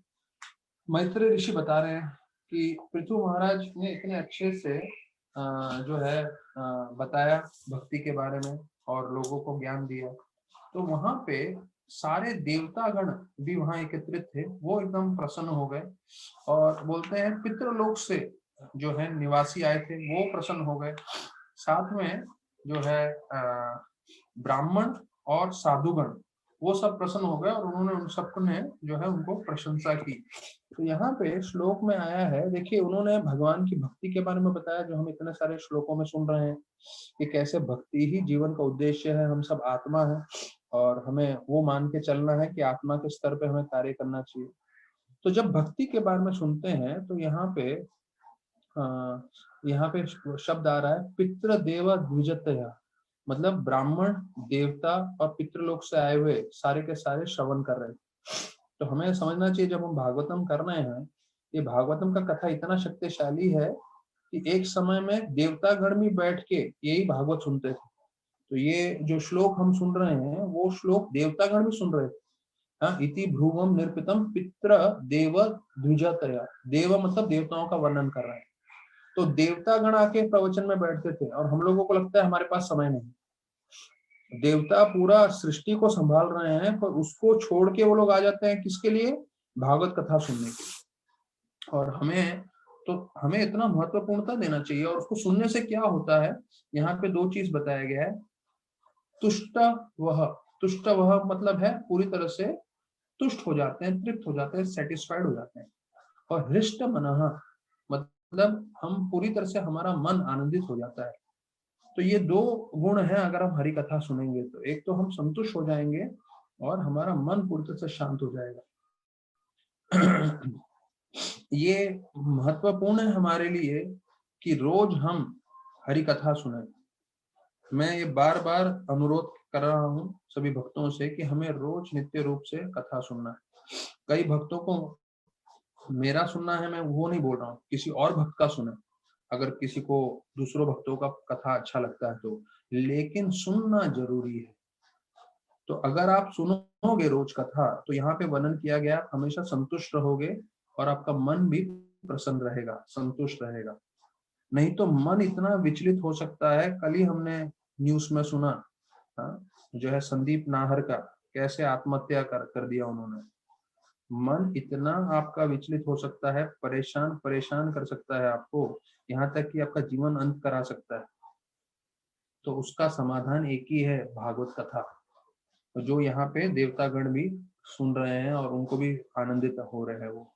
मैत्रेय ऋषि बता रहे हैं कि पृथु महाराज ने इतने अच्छे से जो है बताया भक्ति के बारे में और लोगों को ज्ञान दिया। तो वहां पे सारे देवतागण भी वहां एकत्रित थे, वो एकदम प्रसन्न हो गए, और बोलते हैं पितृलोक से जो है निवासी आए थे वो प्रसन्न हो गए। साथ में जो है ब्राह्मण और साधुगण वो सब प्रसन्न हो गए, और उन्होंने उन सबने जो है उनको प्रशंसा की। तो यहाँ पे श्लोक में आया है, देखिए उन्होंने भगवान की भक्ति के बारे में बताया, जो हम इतने सारे श्लोकों में सुन रहे हैं कि कैसे भक्ति ही जीवन का उद्देश्य है, हम सब आत्मा है, और हमें वो मान के चलना है कि आत्मा के स्तर पे हमें कार्य करना चाहिए। तो जब भक्ति के बारे में सुनते हैं तो यहाँ पे शब्द आ रहा है पितृदेव द्विजतया, मतलब ब्राह्मण, देवता और पितृलोक से आए हुए सारे के सारे श्रवण कर रहे हैं। तो हमें समझना चाहिए, जब हम भागवतम कर रहे हैं ये भागवतम का कथा इतना शक्तिशाली है कि एक समय में देवतागण में बैठ के यही भागवत सुनते थे। तो ये जो श्लोक हम सुन रहे हैं वो श्लोक देवतागण भी सुन रहे थे। हाँ, इति भ्रुवम निर्पितम पित्र देव द्विजतया, देव मतलब देवताओं का वर्णन कर रहे हैं। तो देवतागण आके प्रवचन में बैठते थे और हम लोगों को लगता है हमारे पास समय नहीं। देवता पूरा सृष्टि को संभाल रहे हैं, पर उसको छोड़ के वो लोग आ जाते हैं किसके लिए? भागवत कथा सुनने के लिए। और हमें इतना महत्वपूर्णता देना चाहिए। और उसको सुनने से क्या होता है, यहाँ पे दो चीज बताया गया है। तुष्ट वह, तुष्ट वह मतलब है पूरी तरह से तुष्ट हो जाते हैं, तृप्त हो जाते हैं, सेटिस्फाइड हो जाते हैं। और हृष्ट मनः मतलब हम पूरी तरह से हमारा मन आनंदित हो जाता है। तो ये दो गुण हैं अगर हम हरि कथा सुनेंगे तो। एक तो हम संतुष्ट हो जाएंगे और हमारा मन पूरी तरह से शांत हो जाएगा। ये महत्वपूर्ण है हमारे लिए कि रोज हम हरि कथा सुने। मैं ये बार बार अनुरोध कर रहा हूँ सभी भक्तों से कि हमें रोज नित्य रूप से कथा सुनना है। कई भक्तों को मेरा सुनना है, मैं वो नहीं बोल रहा हूँ, किसी और भक्त का सुने। अगर किसी को दूसरों भक्तों का कथा अच्छा लगता है तो, लेकिन सुनना जरूरी है। तो अगर आप सुनोगे रोज कथा तो यहाँ पे वर्णन किया गया, आप हमेशा संतुष्ट रहोगे और आपका मन भी प्रसन्न रहेगा, संतुष्ट रहेगा। नहीं तो मन इतना विचलित हो सकता है। कल ही हमने न्यूज में सुना, हाँ, जो है संदीप नाहर का, कैसे आत्महत्या कर दिया उन्होंने। मन इतना आपका विचलित हो सकता है, परेशान परेशान कर सकता है आपको, यहाँ तक कि आपका जीवन अंत करा सकता है। तो उसका समाधान एक ही है, भागवत कथा। तो जो यहाँ पे देवतागण भी सुन रहे हैं और उनको भी आनंदित हो रहे हैं वो।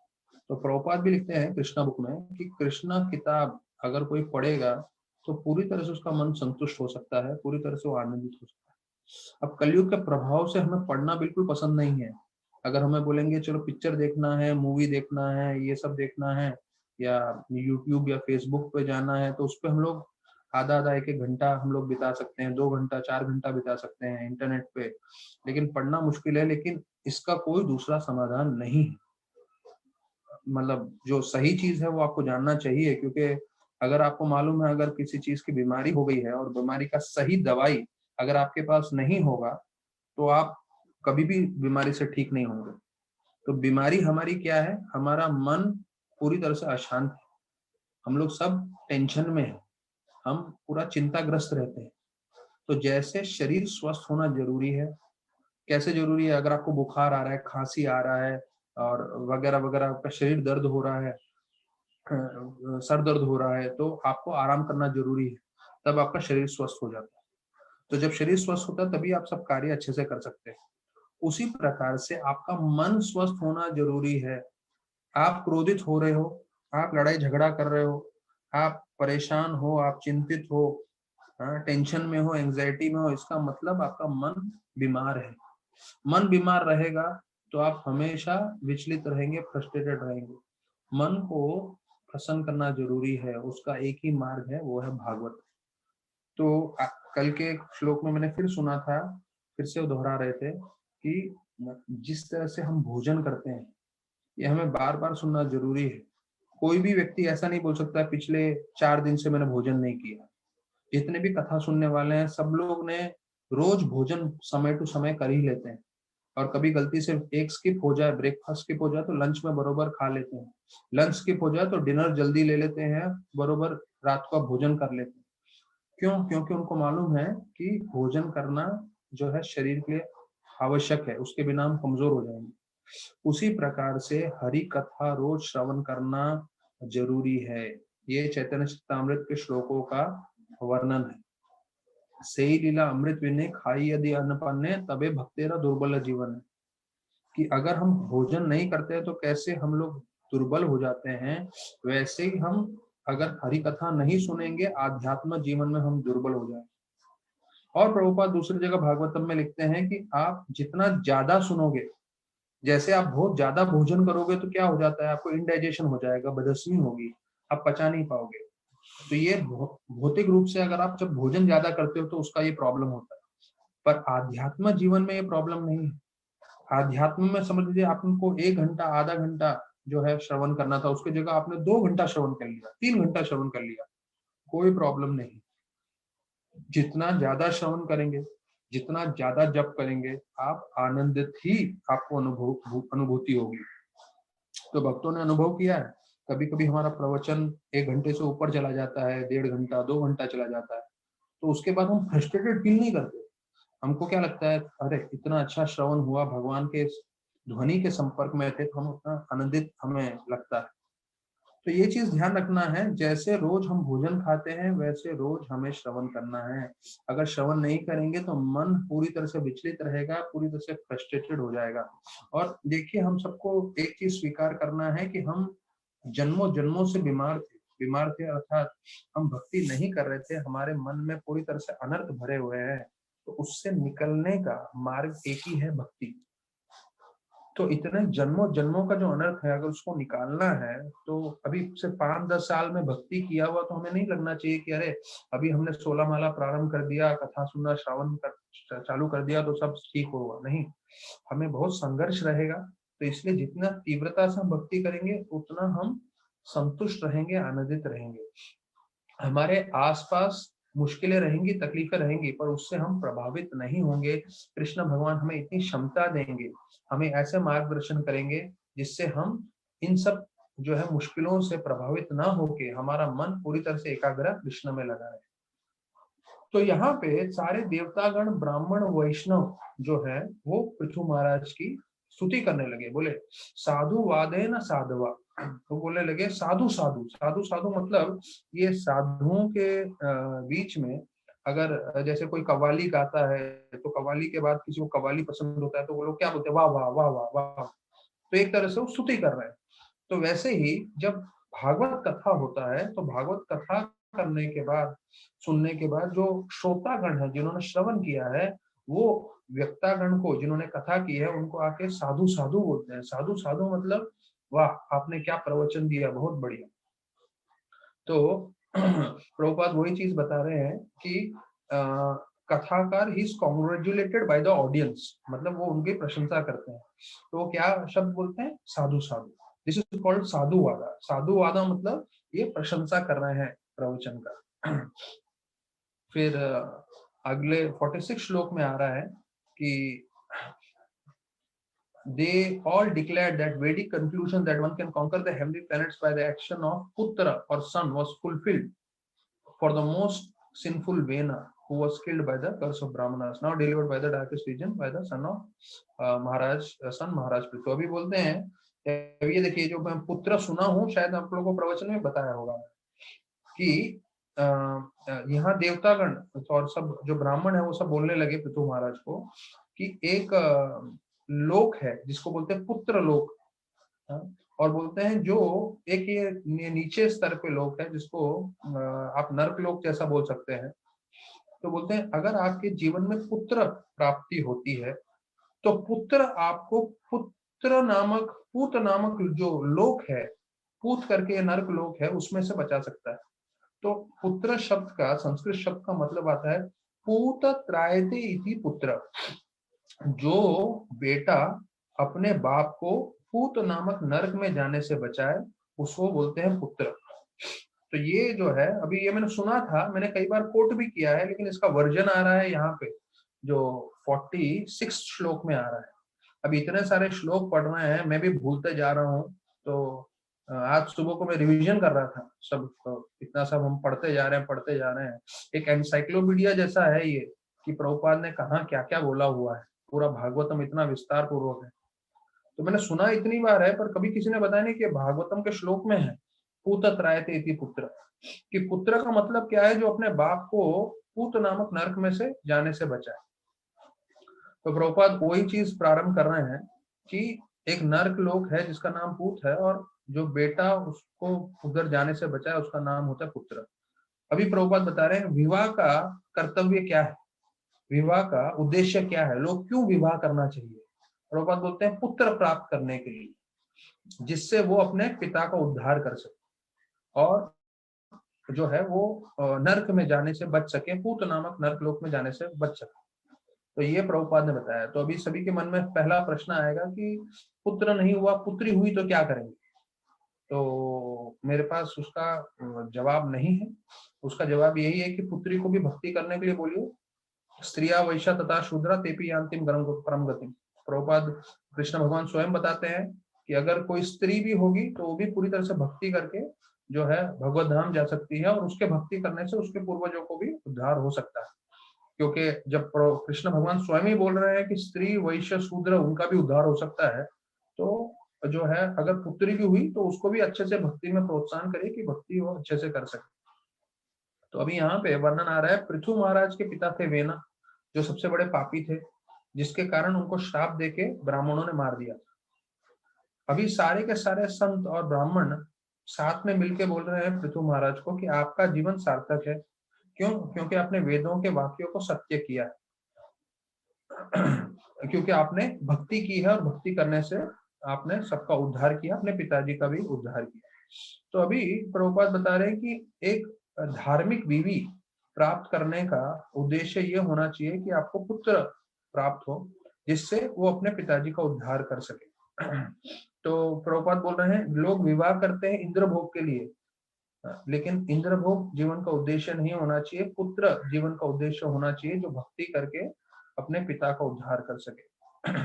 तो प्रभुपाद भी लिखते हैं कृष्णा बुक में कि कृष्णा किताब अगर कोई पढ़ेगा तो पूरी तरह से उसका मन संतुष्ट हो सकता है, पूरी तरह से वो आनंदित हो सकता है। अब कलयुग के प्रभाव से हमें पढ़ना बिल्कुल पसंद नहीं है। अगर हमें बोलेंगे चलो पिक्चर देखना है, मूवी देखना है, ये सब देखना है, या यूट्यूब या फेसबुक पे जाना है, तो उस पर हम लोग आधा आधा एक एक घंटा हम लोग बिता सकते हैं, 2 घंटा 4 घंटा बिता सकते हैं इंटरनेट पे। लेकिन पढ़ना मुश्किल है। लेकिन इसका कोई दूसरा समाधान नहीं है। मतलब जो सही चीज है वो आपको जानना चाहिए, क्योंकि अगर आपको मालूम है अगर किसी चीज की बीमारी हो गई है और बीमारी का सही दवाई अगर आपके पास नहीं होगा तो आप कभी भी बीमारी से ठीक नहीं होंगे। तो बीमारी हमारी क्या है? हमारा मन पूरी तरह से अशांत है। हम लोग सब टेंशन में है, हम पूरा चिंताग्रस्त रहते हैं। तो जैसे शरीर स्वस्थ होना जरूरी है, कैसे जरूरी है? अगर आपको बुखार आ रहा है, खांसी आ रहा है और वगैरह वगैरह, आपका शरीर दर्द हो रहा है, सर दर्द हो रहा है, तो आपको आराम करना जरूरी है, तब आपका शरीर स्वस्थ हो जाता है। तो जब शरीर स्वस्थ होता है तभी आप सब कार्य अच्छे से कर सकते हैं। उसी प्रकार से आपका मन स्वस्थ होना जरूरी है। आप क्रोधित हो रहे हो, आप लड़ाई झगड़ा कर रहे हो, आप परेशान हो, आप चिंतित हो, टेंशन में हो, एंजाइटी में हो, इसका मतलब आपका मन बीमार है। मन बीमार रहेगा तो आप हमेशा विचलित रहेंगे, फ्रस्ट्रेटेड रहेंगे। मन को प्रसन्न करना जरूरी है, उसका एक ही मार्ग है, वो है भागवत। तो कल के श्लोक में मैंने फिर सुना था, फिर से वो दोहरा रहे थे कि जिस तरह से हम भोजन करते हैं ये हमें बार बार सुनना जरूरी है। कोई भी व्यक्ति ऐसा नहीं बोल सकता पिछले 4 दिन से मैंने भोजन नहीं किया। जितने भी कथा सुनने वाले हैं सब लोग ने रोज भोजन समय टू समय कर ही लेते हैं। और कभी गलती से एक स्किप हो जाए, ब्रेकफास्ट स्किप हो जाए तो लंच में बरोबर खा लेते हैं, लंच स्किप हो जाए तो डिनर जल्दी ले लेते हैं, बरोबर रात को भोजन कर लेते हैं। क्यों? क्योंकि उनको मालूम है कि भोजन करना जो है शरीर के लिए आवश्यक है, उसके बिना हम कमजोर हो जाएंगे। उसी प्रकार से हरि कथा रोज श्रवण करना जरूरी है। ये चैतन्य चरितामृत के श्लोकों का वर्णन है। सही लीला अमृत विने खाई यदि अन्नपन्ने तबे भक्तेरा दुर्बल जीवन है। कि अगर हम भोजन नहीं करते तो कैसे हम लोग दुर्बल हो जाते हैं, वैसे ही हम अगर हरि कथा नहीं सुनेंगे आध्यात्म जीवन में हम दुर्बल हो जाएंगे। और प्रभुपाद दूसरी जगह भागवतम में लिखते हैं कि आप जितना ज्यादा सुनोगे, जैसे आप बहुत ज्यादा भोजन करोगे तो क्या हो जाता है, आपको इंडाइजेशन हो जाएगा, बदहजमी होगी, आप पचा नहीं पाओगे। तो ये भौतिक रूप से अगर आप जब भोजन ज्यादा करते हो तो उसका ये प्रॉब्लम होता है। पर आध्यात्म जीवन में ये प्रॉब्लम नहीं है। आध्यात्म में समझ लीजिए आप उनको 1 घंटा आधा घंटा जो है श्रवण करना था, उसकी जगह आपने 2 घंटा श्रवण कर लिया, 3 घंटा श्रवण कर लिया, कोई प्रॉब्लम नहीं। जितना ज्यादा श्रवण करेंगे, जितना ज्यादा जप करेंगे, आप आनंदित ही आपको अनुभूति होगी। तो भक्तों ने अनुभव किया है, कभी कभी हमारा प्रवचन 1 घंटे से ऊपर चला जाता है, 1.5 घंटा 2 घंटा चला जाता है, तो उसके बाद हम फ्रस्ट्रेटेड फील नहीं करते। हमको क्या लगता है, अरे इतना अच्छा श्रवण हुआ, भगवान के ध्वनि के संपर्क में थे, तो हम उतना आनंदित हमें लगता है। तो ये चीज ध्यान रखना है, जैसे रोज हम भोजन खाते हैं वैसे रोज हमें श्रवण करना है। अगर श्रवण नहीं करेंगे तो मन पूरी तरह से विचलित रहेगा, पूरी तरह से फ्रस्ट्रेटेड हो जाएगा। और देखिए, हम सबको एक चीज स्वीकार करना है कि हम जन्मों जन्मों से बीमार थे, अर्थात हम भक्ति नहीं कर रहे थे, हमारे मन में पूरी तरह से अनर्थ भरे हुए हैं। तो उससे निकलने का मार्ग एक ही है, भक्ति। तो इतने जन्मों जन्मों का जो अनर्थ है, अगर उसको निकालना है, तो अभी से 5-10 साल में भक्ति किया हुआ तो हमें नहीं लगना चाहिए कि अरे अभी हमने 16 माला प्रारंभ कर दिया, कथा सुनना श्रावण चालू कर दिया तो सब ठीक होगा। नहीं, हमें बहुत संघर्ष रहेगा। तो इसलिए जितना तीव्रता से हम भक्ति करेंगे उतना हम संतुष्ट रहेंगे, आनंदित रहेंगे। हमारे आसपास मुश्किलें रहेंगी, तकलीफें रहेंगी, पर उससे हम प्रभावित नहीं होंगे। कृष्ण भगवान हमें इतनी क्षमता देंगे, हमें ऐसे मार्गदर्शन करेंगे जिससे हम इन सब जो है मुश्किलों से प्रभावित ना होके हमारा मन पूरी तरह से एकाग्र कृष्ण में लगा है। तो यहाँ पे सारे देवतागण, ब्राह्मण, वैष्णव जो है वो पृथु महाराज की स्तुति करने लगे। बोले साधु वादे न साधवा, तो बोलने लगे साधु साधु साधु साधु, मतलब ये साधुओं के बीच में अगर जैसे कोई कव्वाली गाता है, तो कव्वाली के बाद किसी को कव्वाली पसंद होता है तो वो लोग क्या बोलते हैं, वाह वाह वाह वाह वाह। तो एक तरह से वो स्तुति कर रहे हैं। तो वैसे ही जब भागवत कथा होता है, तो भागवत कथा करने के बाद, सुनने के बाद जो श्रोतागण है, जिन्होंने श्रवण किया है, वो व्यक्तागण को, जिन्होंने कथा की है, उनको आके साधु साधु बोलते हैं। साधु साधु मतलब वाह, आपने क्या प्रवचन दिया, बहुत बढ़िया। तो प्रभुपाद वही चीज बता रहे हैं कि कथाकार he is congratulated by the audience, मतलब वो उनकी प्रशंसा करते हैं। तो वो क्या शब्द बोलते हैं, साधु साधु। दिस इज कॉल्ड साधुवादा। साधुवादा मतलब ये प्रशंसा कर रहे हैं प्रवचन का। फिर अगले 46 श्लोक में आ रहा है कि they all declared that Vedic conclusion that one can conquer the heavenly planets by the action of Putra or son was fulfilled for the most sinful Vena, who was killed by the curse of Brahmanas, now delivered by the darkest region by the son of Maharaj Prithu। तो अभी बोलते हैं, ये देखिए, जो मैं पुत्र सुना हूँ, शायद आप लोगों को प्रवचन में बताया होगा कि यहाँ देवतागण और सब जो ब्राह्मण है वो सब बोलने लगे पृथु महाराज को कि एक लोक है जिसको बोलते हैं पुत्र लोक, और बोलते हैं जो एक ये नीचे स्तर पे लोक है जिसको आप नर्क लोक जैसा बोल सकते हैं। तो बोलते हैं अगर आपके जीवन में पुत्र प्राप्ति होती है तो पुत्र आपको पूत नामक जो लोक है, पूत करके नर्क लोक है, उसमें से बचा सकता है। तो पुत्र शब्द का, संस्कृत शब्द का मतलब आता है पूत त्रायते इति पुत्र, जो बेटा अपने बाप को पूत नामक नरक में जाने से बचाए, उसको बोलते हैं पुत्र। तो ये जो है, अभी ये मैंने सुना था, मैंने कई बार कोट भी किया है, लेकिन इसका वर्जन आ रहा है यहाँ पे जो 46 श्लोक में आ रहा है। अभी इतने सारे श्लोक पढ़ रहे हैं, मैं भी भूलते जा रहा हूँ। तो आज सुबह को मैं रिवीजन कर रहा था सब, तो इतना सब हम पढ़ते जा रहे हैं। एक एनसाइक्लोपीडिया जैसा है ये, कि प्रभुपाद ने कहा क्या क्या बोला हुआ है, पूरा भागवतम इतना विस्तार पूर्वक है। तो मैंने सुना इतनी बार है, पर कभी किसी ने बताया नहीं कि भागवतम के श्लोक में है पूत त्रायते इति पुत्र, कि पुत्र का मतलब क्या है, जो अपने बाप को पूत नामक नरक में से जाने से बचाए। तो प्रभुपाद वही चीज प्रारंभ कर रहे हैं कि एक नरक लोक है जिसका नाम पूत है, और जो बेटा उसको उधर जाने से बचाए उसका नाम होता है पुत्र। अभी प्रभुपाद बता रहे हैं विवाह का कर्तव्य क्या है, विवाह का उद्देश्य क्या है, लोग क्यों विवाह करना चाहिए। प्रभुपाद बोलते हैं पुत्र प्राप्त करने के लिए, जिससे वो अपने पिता का उद्धार कर सके और जो है वो नरक में जाने से बच सके, पूत नामक नरक लोक में जाने से बच सके। तो ये प्रभुपाद ने बताया। तो अभी सभी के मन में पहला प्रश्न आएगा कि पुत्र नहीं हुआ, पुत्री हुई तो क्या करेंगे। तो मेरे पास उसका जवाब नहीं है। उसका जवाब यही है कि पुत्री को भी भक्ति करने के लिए बोलिए, स्त्रिया वैश्या तथा शूद्रा तेपी यान्तिम परम गति। प्रभुपाद कृष्ण भगवान स्वयं बताते हैं कि अगर कोई स्त्री भी होगी तो वो भी पूरी तरह से भक्ति करके जो है भगवत धाम जा सकती है, और उसके भक्ति करने से उसके पूर्वजों को भी उद्धार हो सकता है। क्योंकि जब कृष्ण भगवान स्वयं ही बोल रहे हैं कि स्त्री वैश्य शूद्र उनका भी उद्धार हो सकता है, तो जो है अगर पुत्री भी हुई तो उसको भी अच्छे से भक्ति में प्रोत्साहन करे कि भक्ति वो अच्छे से कर सके। तो अभी यहाँ पे वर्णन आ रहा है, पृथु महाराज के पिता थे वेना, जो सबसे बड़े पापी थे, जिसके कारण उनको श्राप देके ब्राह्मणों ने मार दिया। अभी सारे के सारे संत और ब्राह्मण साथ में मिलके बोल रहे हैं पृथु महाराज को कि आपका जीवन सार्थक है। क्यों? क्योंकि आपने वेदों के वाक्यों को सत्य किया है। क्योंकि आपने भक्ति की है और भक्ति करने से आपने सबका उद्धार किया, अपने पिताजी का भी उद्धार किया। तो अभी प्रभुपाद बता रहे हैं कि एक धार्मिक बीवी प्राप्त करने का उद्देश्य ये होना चाहिए कि आपको पुत्र प्राप्त हो, जिससे वो अपने पिताजी का उद्धार कर सके। तो प्रभुपाद बोल रहे हैं, लोग विवाह करते हैं इंद्र भोग के लिए, लेकिन इंद्र भोग जीवन का उद्देश्य नहीं होना चाहिए, पुत्र जीवन का उद्देश्य होना चाहिए, जो भक्ति करके अपने पिता का उद्धार कर सके।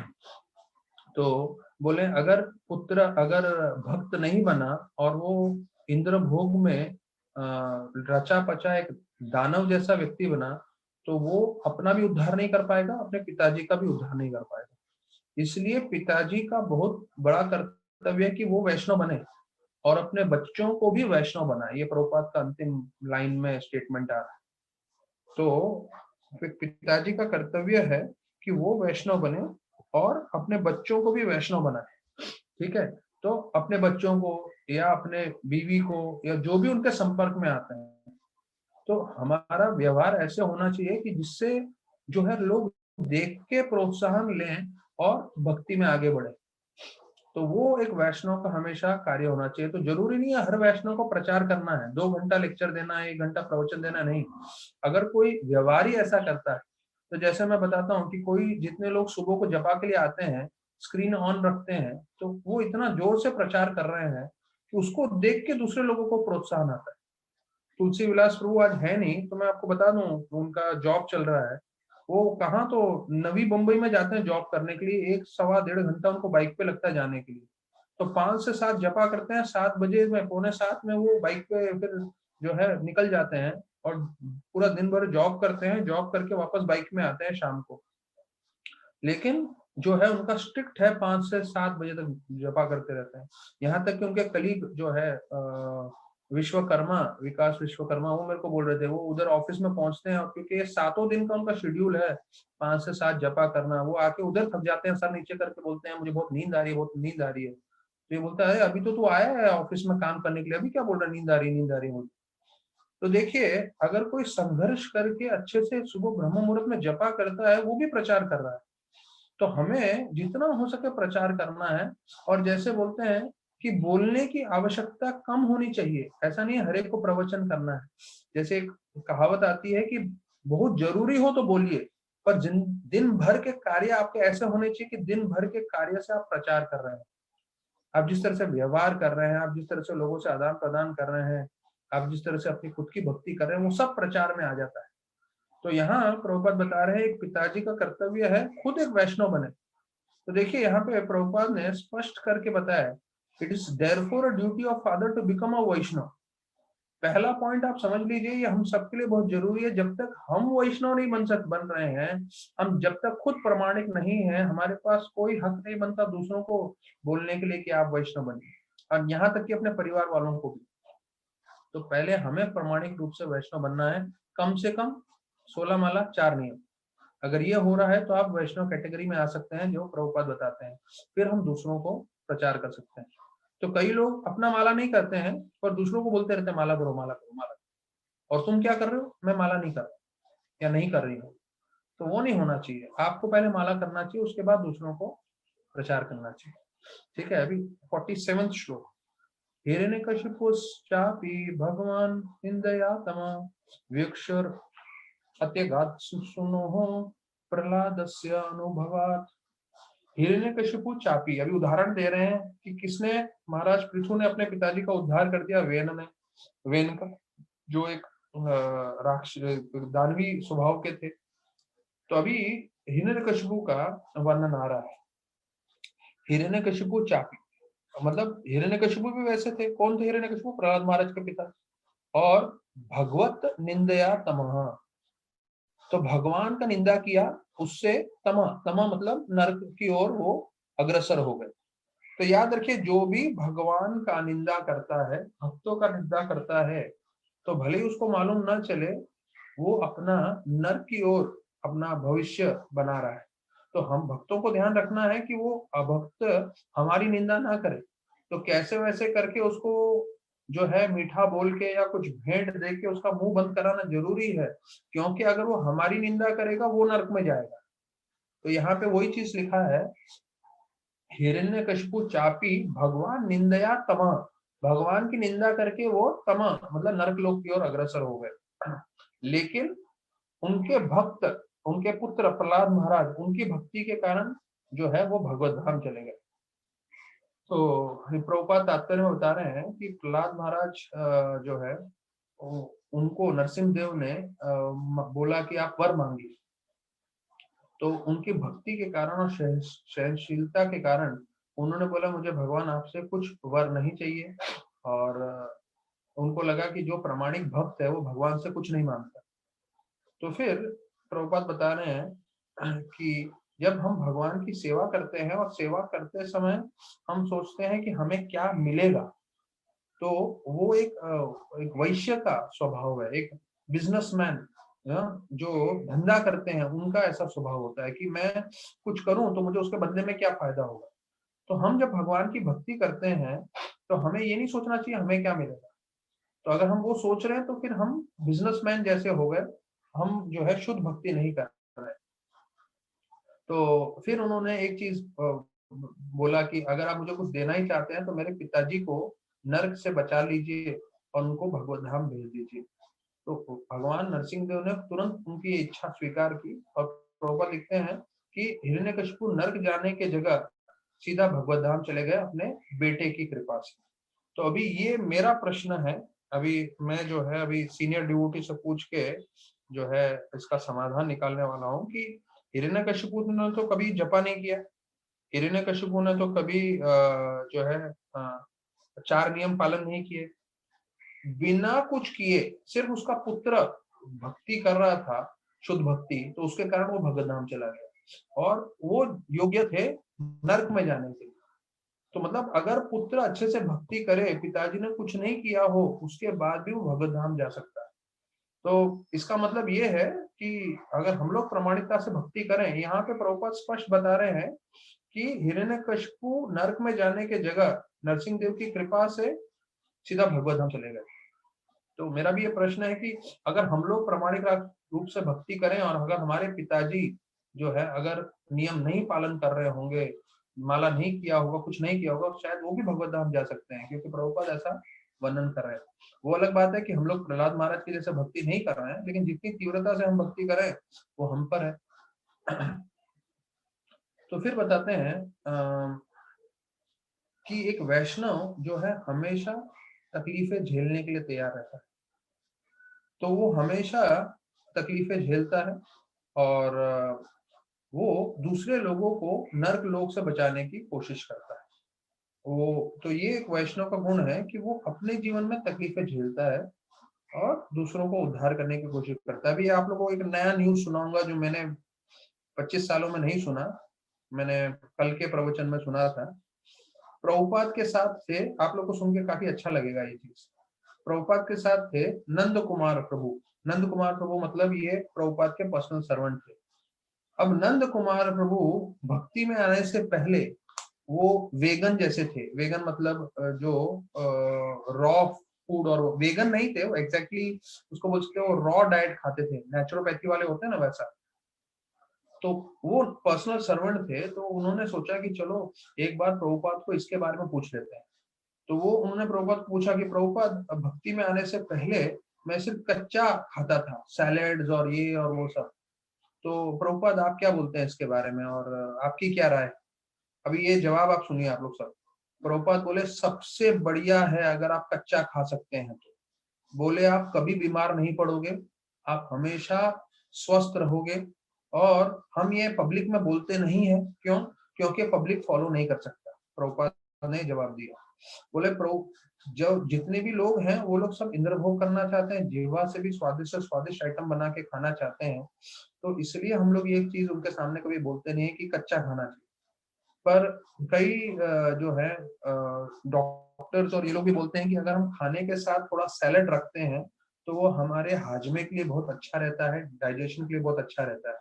तो बोले अगर पुत्र अगर भक्त नहीं बना और वो इंद्र भोग में रचा पचा एक दानव जैसा व्यक्ति बना, तो वो अपना भी उद्धार नहीं कर पाएगा, अपने पिताजी का भी उद्धार नहीं कर पाएगा। इसलिए पिताजी का बहुत बड़ा कर्तव्य है कि वो वैष्णव बने और अपने बच्चों को भी वैष्णव बनाए। ये प्रभुपाद का अंतिम लाइन में स्टेटमेंट आ रहा है। तो पिताजी का कर्तव्य है कि वो वैष्णव बने और अपने बच्चों को भी वैष्णव बनाए। ठीक है, तो अपने बच्चों को या अपने बीवी को या जो भी उनके संपर्क में आते हैं, तो हमारा व्यवहार ऐसे होना चाहिए कि जिससे जो है लोग देख के प्रोत्साहन लें और भक्ति में आगे बढ़े। तो वो एक वैष्णव का हमेशा कार्य होना चाहिए। तो जरूरी नहीं है हर वैष्णव को प्रचार करना है, 2 घंटा लेक्चर देना है, 1 घंटा प्रवचन देना नहीं। अगर कोई व्यवहार ही ऐसा करता है, तो जैसे मैं बताता हूँ कि कोई जितने लोग सुबह को जपा के लिए आते हैं, स्क्रीन ऑन रखते हैं, तो वो इतना जोर से प्रचार कर रहे हैं कि उसको देख के दूसरे लोगों को प्रोत्साहन आता है। तुलसी विलास प्रभु आज है नहीं, तो मैं आपको बता दूं, उनका जॉब चल रहा है। वो कहाँ तो नवी मुंबई में जाते हैं जॉब करने के लिए, 1 सवा 1.5 घंटा उनको बाइक पे लगता है जाने के लिए। तो 5 से 7 जपा करते हैं, 7 बजे में, पौने 7 में वो बाइक पे फिर जो है निकल जाते हैं और पूरा दिन भर जॉब करते हैं, जॉब करके वापस बाइक में आते हैं शाम को। लेकिन जो है उनका स्ट्रिक्ट है, 5 से 7 बजे तक जपा करते रहते हैं। यहाँ तक कि उनके कलीग जो है विश्वकर्मा, विकास विश्वकर्मा, वो मेरे को बोल रहे थे, वो उधर ऑफिस में पहुंचते हैं और क्योंकि ये 7 दिन का उनका शेड्यूल है, 5 से 7 जपा करना, वो आके उधर थक जाते हैं, सर नीचे करके बोलते हैं मुझे बहुत नींद आ रही है, बहुत नींद आ रही है। तो ये बोलता है अभी तो तू आया है ऑफिस में काम करने के लिए, अभी क्या बोल रहा है नींद आ रही है, नींद आ रही है। तो देखिए, अगर कोई संघर्ष करके अच्छे से सुबह ब्रह्म मुहूर्त में जपा करता है, वो भी प्रचार कर रहा है। तो हमें जितना हो सके प्रचार करना है। और जैसे बोलते हैं कि बोलने की आवश्यकता कम होनी चाहिए, ऐसा नहीं है हर एक को प्रवचन करना है। जैसे एक कहावत आती है कि बहुत जरूरी हो तो बोलिए, पर दिन भर के कार्य आपके ऐसे होने चाहिए कि दिन भर के कार्य से आप प्रचार कर रहे हैं। आप जिस तरह से व्यवहार कर रहे हैं, आप जिस तरह से लोगों से आदान प्रदान कर रहे हैं, आप जिस तरह से अपनी खुद की भक्ति कर रहे हैं, वो सब प्रचार में आ जाता है। तो यहाँ प्रभुपाद बता रहे हैं एक पिताजी का कर्तव्य है खुद एक वैष्णव बने। तो देखिए यहाँ पे प्रभुपाद ने स्पष्ट करके बताया, it is therefore a duty of father to become a Vaishnav. पहला पॉइंट आप समझ लीजिए, ये हम सबके लिए बहुत जरूरी है। जब तक हम वैष्णव नहीं बन रहे हैं, हम जब तक खुद प्रमाणिक नहीं है, हमारे पास कोई हक नहीं बनता दूसरों को बोलने के लिए कि आप वैष्णव बनिए, और यहाँ तक कि अपने परिवार वालों को भी। तो पहले हमें प्रमाणिक रूप से वैष्णव बनना है, कम से कम 16 माला 4 नियम। अगर ये हो रहा है तो आप वैष्णव कैटेगरी में आ सकते हैं, जो प्रभुपाद बताते हैं। फिर हम दूसरों को प्रचार कर सकते हैं। तो कई लोग अपना माला नहीं करते हैं पर दूसरों को बोलते रहते हैं माला करो, माला करो, माला करो। और तुम क्या कर रहे हो? मैं माला नहीं कर रहा या नहीं कर रही हूँ। तो वो नहीं होना चाहिए। आपको पहले माला करना चाहिए, उसके बाद दूसरों को प्रचार करना चाहिए। ठीक है, अभी 47वां श्लोक। हिरण्यकशिपुश्चापि भगवान् निन्दयातम वीक्षुर अत्यगात्सुनोः प्रह्लादस्य अनुभवात्। हिरण्यकशिपु चापी, अभी उदाहरण दे रहे हैं कि किसने, महाराज पृथु ने अपने पिताजी का उद्धार कर दिया वेन ने, वेन का, जो एक राक्ष दानवी स्वभाव के थे। तो अभी हिरण्यकशिपु का वर्णन आ रहा है। हिरण्यकशिपु चापी मतलब हिरण्यकशिपु भी वैसे थे। कौन थे हिरण्यकशिपु? प्रहलाद महाराज के पिता। और भगवत निंदया तमः, तो भगवान का निंदा किया, उससे तमा, तमा मतलब नरक की ओर वो अग्रसर हो गए। तो याद रखिए, जो भी भगवान का निंदा करता है, भक्तों का निंदा करता है, तो भले ही उसको मालूम ना चले, वो अपना नरक की ओर अपना भविष्य बना रहा है। तो हम भक्तों को ध्यान रखना है कि वो अभक्त हमारी निंदा ना करे। तो कैसे वैसे करके उसको जो है मीठा बोल के या कुछ भेंट दे के उसका मुंह बंद कराना जरूरी है, क्योंकि अगर वो हमारी निंदा करेगा वो नरक में जाएगा। तो यहाँ पे वही चीज लिखा है, हिरण्यकशिपु चापी भगवान निंदया तमा, भगवान की निंदा करके वो तमा मतलब नरक लोक की ओर अग्रसर हो गए। लेकिन उनके भक्त, उनके पुत्र प्रहलाद महाराज, उनकी भक्ति के कारण जो है वो भगवत धाम चले गए। तो प्रभुपाद तात्पर्य में बता रहे हैं कि प्रहलाद महाराज जो है उनको नरसिंह देव ने बोला कि आप वर मांगिए। तो उनकी भक्ति के कारण और सहनशीलता के कारण उन्होंने बोला मुझे भगवान आपसे कुछ वर नहीं चाहिए। और उनको लगा कि जो प्रामाणिक भक्त है वो भगवान से कुछ नहीं मांगता। तो फिर प्रभुपाद बता रहे हैं कि जब हम भगवान की सेवा करते हैं और सेवा करते समय हम सोचते हैं कि हमें क्या मिलेगा, तो वो एक वैश्य का स्वभाव है, एक बिजनेसमैन जो धंधा करते हैं उनका ऐसा स्वभाव होता है कि मैं कुछ करूं तो मुझे उसके बदले में क्या फायदा होगा। तो हम जब भगवान की भक्ति करते हैं तो हमें ये नहीं सोचना चाहिए हमें क्या मिलेगा। तो अगर हम वो सोच रहे हैं तो फिर हम बिजनेसमैन जैसे हो गए, हम जो है शुद्ध भक्ति नहीं कर रहे। तो फिर उन्होंने एक चीज बोला कि अगर आप मुझे कुछ देना ही चाहते हैं तो मेरे पिताजी को नरक से बचा लीजिए और उनको भगवत धाम भेज दीजिए। तो भगवान नरसिंह देव ने तुरंत उनकी इच्छा स्वीकार की और प्रभुपाद लिखते हैं कि हिरण्यकशिपु नरक जाने के जगह सीधा भगवत धाम चले गए अपने बेटे की कृपा से। तो अभी ये मेरा प्रश्न है, अभी मैं जो है अभी सीनियर डिवोटी से पूछ के जो है इसका समाधान निकालने वाला हूँ कि हिरण्यकशिपु ने तो कभी जपा नहीं किया, हिरण्यकशिपु ने तो कभी जो है 4 नियम पालन नहीं किए, बिना कुछ किए सिर्फ उसका पुत्र भक्ति कर रहा था, शुद्ध भक्ति, तो उसके कारण वो भगवत धाम चला गया और वो योग्य थे नरक में जाने के लिए। तो मतलब अगर पुत्र अच्छे से भक्ति करे, पिताजी ने कुछ नहीं किया हो, उसके बाद भी वो भगवत धाम जा सकता है। तो इसका मतलब ये है कि अगर हम लोग प्रामाणिकता से भक्ति करें, यहाँ पे प्रभुपाद स्पष्ट बता रहे हैं कि हिरण्यकशिपु नरक में जाने के जगह नरसिंह देव की कृपा से सीधा भगवत धाम चले गए। तो मेरा भी ये प्रश्न है कि अगर हम लोग प्रामाणिक रूप से भक्ति करें और अगर हमारे पिताजी जो है अगर नियम नहीं पालन कर रहे होंगे, माला नहीं किया होगा, कुछ नहीं किया होगा, शायद वो भी भगवत धाम जा सकते हैं, क्योंकि प्रभुपाद ऐसा वर्णन कर रहे हैं। वो अलग बात है कि हम लोग प्रहलाद महाराज की जैसे भक्ति नहीं कर रहे हैं, लेकिन जितनी तीव्रता से हम भक्ति करें वो हम पर है। तो फिर बताते हैं कि एक वैष्णव जो है हमेशा तकलीफें झेलने के लिए तैयार रहता है। तो वो हमेशा तकलीफें झेलता है और वो दूसरे लोगों को नर्क लोक से बचाने की कोशिश करता है। वो तो ये एक वैष्णव का गुण है कि वो अपने जीवन में तकलीफें झेलता है और दूसरों को उद्धार करने की कोशिश करता है। अभी आप लोगों को एक नया न्यूज सुनाऊंगा जो मैंने 25 सालों में नहीं सुना, मैंने कल के प्रवचन में सुना था। प्रभुपाद के साथ थे, आप लोग को सुन के काफी अच्छा लगेगा ये चीज। प्रभुपाद के साथ थे नंद कुमार प्रभु। नंद कुमार प्रभु मतलब ये प्रभुपाद के पर्सनल सर्वेंट थे। अब नंद कुमार प्रभु भक्ति में आने से पहले वो वेगन जैसे थे। वेगन मतलब जो रॉ फूड, और वेगन नहीं थे वो एग्जैक्टली, उसको बोल सकते हो रॉ डाइट खाते थे, नेचुरोपैथी वाले होते हैं ना वैसा। तो वो पर्सनल सर्वेंट थे, तो उन्होंने सोचा कि चलो एक बार प्रभुपाद को इसके बारे में पूछ लेते हैं। तो वो उन्होंने प्रभुपाद को पूछा कि प्रभुपाद भक्ति में आने से पहले मैं सिर्फ कच्चा खाता था, सैलेड्स और ये और वो सब। तो प्रभुपाद आप क्या बोलते हैं इसके बारे में और आपकी क्या राय है? अभी ये जवाब आप सुनिए आप लोग सब। प्रभुपाद बोले सबसे बढ़िया है अगर आप कच्चा खा सकते हैं तो। बोले आप कभी बीमार नहीं पड़ोगे, आप हमेशा स्वस्थ रहोगे। और हम ये पब्लिक में बोलते नहीं है, क्यों? क्योंकि पब्लिक फॉलो नहीं कर सकता। प्रभुपाद ने जवाब दिया, बोले प्रभु जो जितने भी लोग हैं वो लोग सब इंद्र भोग करना चाहते हैं, जिह्वा से भी स्वादिष्ट से स्वादिष्ट आइटम बना के खाना चाहते हैं। तो इसलिए हम लोग ये चीज उनके सामने कभी बोलते नहीं है कि कच्चा खाना चाहिए। पर कई जो है डॉक्टर्स और ये लोग भी बोलते हैं कि अगर हम खाने के साथ थोड़ा सैलेड रखते हैं तो वो हमारे हाजमे के लिए बहुत अच्छा रहता है, डाइजेशन के लिए बहुत अच्छा रहता है।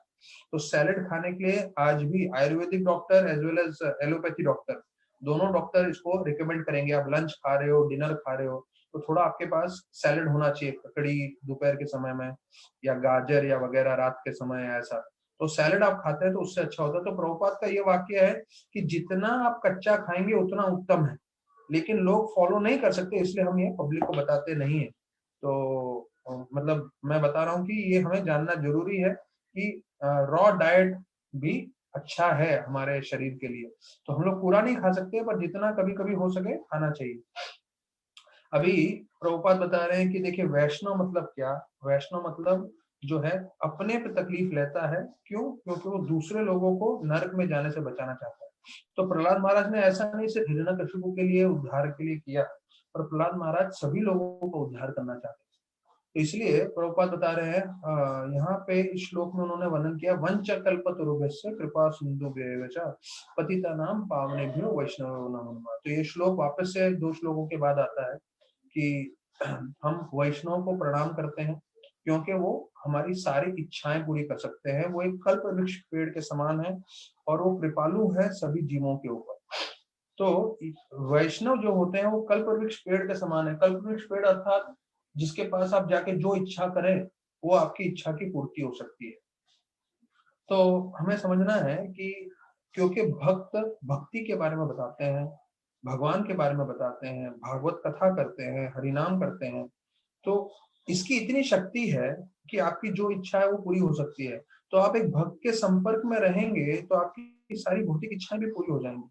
तो सैलेड खाने के लिए आज भी ayurvedic doctor as well as allopathy doctor, दोनों डॉक्टर इसको रिकमेंड करेंगे। आप लंच खा रहे हो, डिनर खा रहे हो, तो थोड़ा आपके पास सैलेड होना चाहिए, ककड़ी दोपहर के समय में, या गाजर या वगैरह रात के समय, ऐसा। तो सैलेड आप खाते हैं तो उससे अच्छा होता है। तो प्रभुपाद का ये वाक्य है कि जितना आप कच्चा खाएंगे उतना उत्तम है, लेकिन लोग फॉलो नहीं कर सकते, इसलिए हम ये पब्लिक को बताते नहीं है। तो मतलब मैं बता रहा हूँ कि ये हमें जानना जरूरी है कि रॉ डाइट भी अच्छा है हमारे शरीर के लिए। तो हम लोग पूरा नहीं खा सकते, पर जितना कभी कभी हो सके खाना चाहिए। अभी प्रभुपाद बता रहे हैं कि देखिए वैष्णव मतलब क्या। वैष्णव मतलब जो है अपने पे तकलीफ लेता है, क्यों? क्योंकि वो दूसरे लोगों को नरक में जाने से बचाना चाहता है। तो प्रहलाद महाराज ने ऐसा नहीं सिर्फ हिरण्यकशिपु के लिए उद्धार के लिए किया, पर प्रहलाद महाराज सभी लोगों को उद्धार करना चाहते हैं। तो इसलिए प्रभुपाद बता रहे हैं यहाँ पे इस श्लोक में उन्होंने वर्णन किया, वंच कल्पतरुभ्यश्च कृपा सिन्धुभ्येव च पतितानां पावनेभ्यो वैष्णवो नमो नमः। तो ये श्लोक वापस से 2 श्लोकों के बाद आता है कि हम वैष्णव को प्रणाम करते हैं, क्योंकि वो हमारी सारी इच्छाएं पूरी कर सकते हैं। वो एक कल्प वृक्ष पेड़ के समान है और वो कृपालु है सभी जीवों के ऊपर। तो वैष्णव जो होते हैं वो कल्प वृक्ष पेड़ के समान है। कल्प वृक्ष पेड़ अर्थात जिसके पास आप जाके जो इच्छा करें वो आपकी इच्छा की पूर्ति हो सकती है। तो हमें समझना है कि क्योंकि भक्त भक्ति के बारे में बताते हैं, भगवान के बारे में बताते हैं, भागवत कथा करते हैं, हरिनाम करते हैं, तो इसकी इतनी शक्ति है कि आपकी जो इच्छा है वो पूरी हो सकती है। तो आप एक भक्त के संपर्क में रहेंगे तो आपकी सारी भौतिक इच्छाएं भी पूरी हो जाएंगी।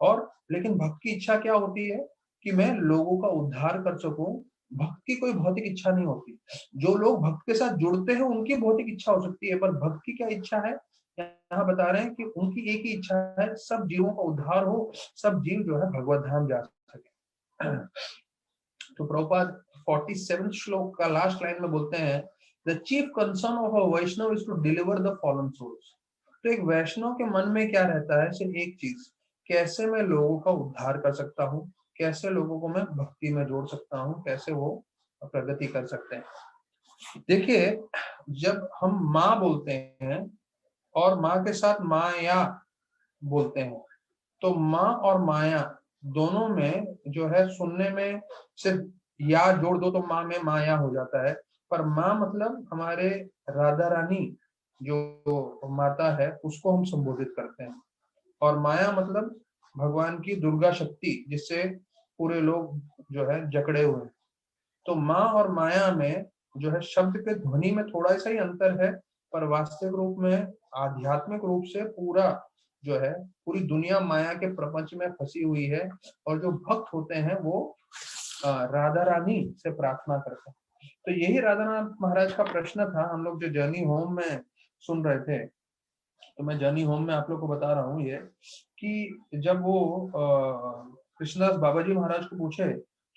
और लेकिन भक्त की इच्छा क्या होती है कि मैं लोगों का उद्धार कर सकूं। भक्त की कोई भौतिक इच्छा नहीं होती। जो लोग भक्त के साथ जुड़ते हैं उनकी भौतिक इच्छा हो सकती है, पर भक्त की क्या इच्छा है यहाँ बता रहे हैं कि उनकी एक ही इच्छा है, सब जीवों का उद्धार हो, सब जीव जो है भगवत धाम जा सके। तो प्रभुपाद 47 श्लोक का लास्ट लाइन में बोलते हैं, the chief concern of a Vaishnav is to deliver the fallen souls. तो एक वैष्णव के मन में क्या रहता है? सिर्फ एक चीज, कैसे मैं लोगों का उद्धार कर सकता हूँ, कैसे लोगों को मैं भक्ति में जोड़ सकता हूँ, कैसे वो प्रगति कर सकते हैं। देखिए जब हम माँ बोलते हैं और माँ के साथ माया बोलते हैं, तो माँ और माया दोनों में जो है सुनने में सिर्फ या जोड़ दो तो माँ में माया हो जाता है। पर माँ मतलब हमारे राधा रानी जो माता है उसको हम संबोधित करते हैं, और माया मतलब भगवान की दुर्गा शक्ति जिससे पूरे लोग जो है जकड़े हुए हैं। तो माँ और माया में जो है शब्द के ध्वनि में थोड़ा सा ही अंतर है, पर वास्तविक रूप में आध्यात्मिक रूप से पूरा जो है पूरी दुनिया माया के प्रपंच में फंसी हुई है। और जो भक्त होते हैं वो राधा रानी से प्रार्थना करते हैं। तो यही राधानाथ महाराज का प्रश्न था, हम लोग जो जर्नी होम में सुन रहे थे। तो मैं जर्नी होम में आप लोग को बता रहा हूँ ये कि जब वो कृष्णदास बाबा जी महाराज को पूछे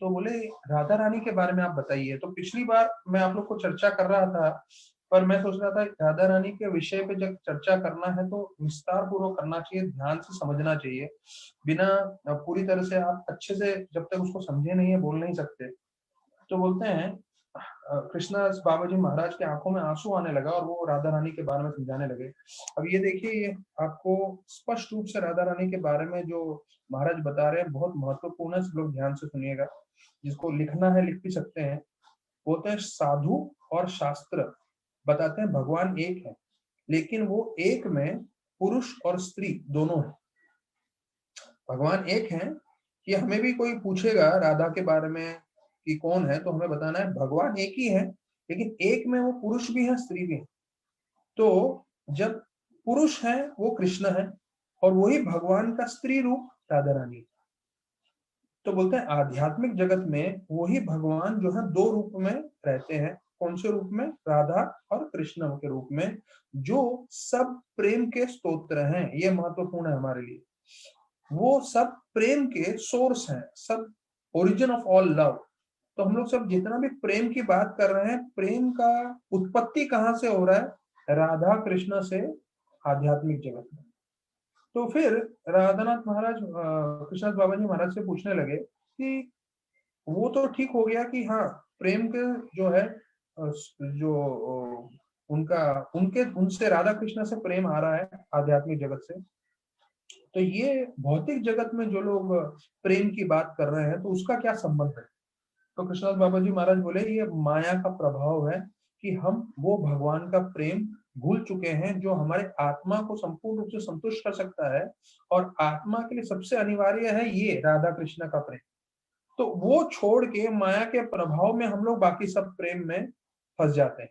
तो बोले राधा रानी के बारे में आप बताइए। तो पिछली बार मैं आप लोग को चर्चा कर रहा था, पर मैं सोच रहा था राधा रानी के विषय पे जब चर्चा करना है तो विस्तार पूर्वक करना चाहिए, ध्यान से समझना चाहिए। बिना पूरी तरह से आप अच्छे से जब तक उसको समझे नहीं है बोल नहीं सकते। तो बोलते हैं कृष्णदास बाबा जी महाराज के आंखों में आंसू आने लगा और वो राधा रानी के बारे में समझाने लगे। अब ये देखिए, ये आपको स्पष्ट रूप से राधा रानी के बारे में जो महाराज बता रहे हैं बहुत महत्वपूर्ण है, सब लोग ध्यान से सुनिएगा। जिसको लिखना है लिख भी सकते हैं। बोलते हैं साधु और शास्त्र बताते हैं भगवान एक है, लेकिन वो एक में पुरुष और स्त्री दोनों है। भगवान एक है कि हमें भी कोई पूछेगा राधा के बारे में कि कौन है, तो हमें बताना है भगवान एक ही है, लेकिन एक में वो पुरुष भी है स्त्री भी है। तो जब पुरुष है वो कृष्ण है और वही भगवान का स्त्री रूप राधा रानी। तो बोलते हैं आध्यात्मिक जगत में वही भगवान जो है दो रूप में रहते हैं। कौन से रूप में? राधा और कृष्ण के रूप में, जो सब प्रेम के स्तोत्र हैं। ये महत्वपूर्ण है हमारे लिए। वो सब प्रेम के सोर्स हैं, सब ओरिजिन ऑफ ऑल लव। तो हम लोग सब जितना भी प्रेम की बात कर रहे हैं, प्रेम का उत्पत्ति कहाँ से हो रहा है? राधा कृष्ण से आध्यात्मिक जगत में। तो फिर राधानाथ महाराज कृष्णदास बाबा जी महाराज से पूछने लगे कि वो तो ठीक हो गया कि हाँ, प्रेम के जो है जो उनका उनके उनसे राधा कृष्ण से प्रेम आ रहा है आध्यात्मिक जगत से, तो ये भौतिक जगत में जो लोग प्रेम की बात कर रहे हैं तो उसका क्या संबंध है? तो कृष्णदास बाबा जी महाराज बोले ये माया का प्रभाव है कि हम वो भगवान का प्रेम भूल चुके हैं जो हमारे आत्मा को संपूर्ण रूप से संतुष्ट कर सकता है, और आत्मा के लिए सबसे अनिवार्य है ये राधा कृष्ण का प्रेम। तो वो छोड़ के माया के प्रभाव में हम लोग बाकी सब प्रेम में फंस जाते हैं।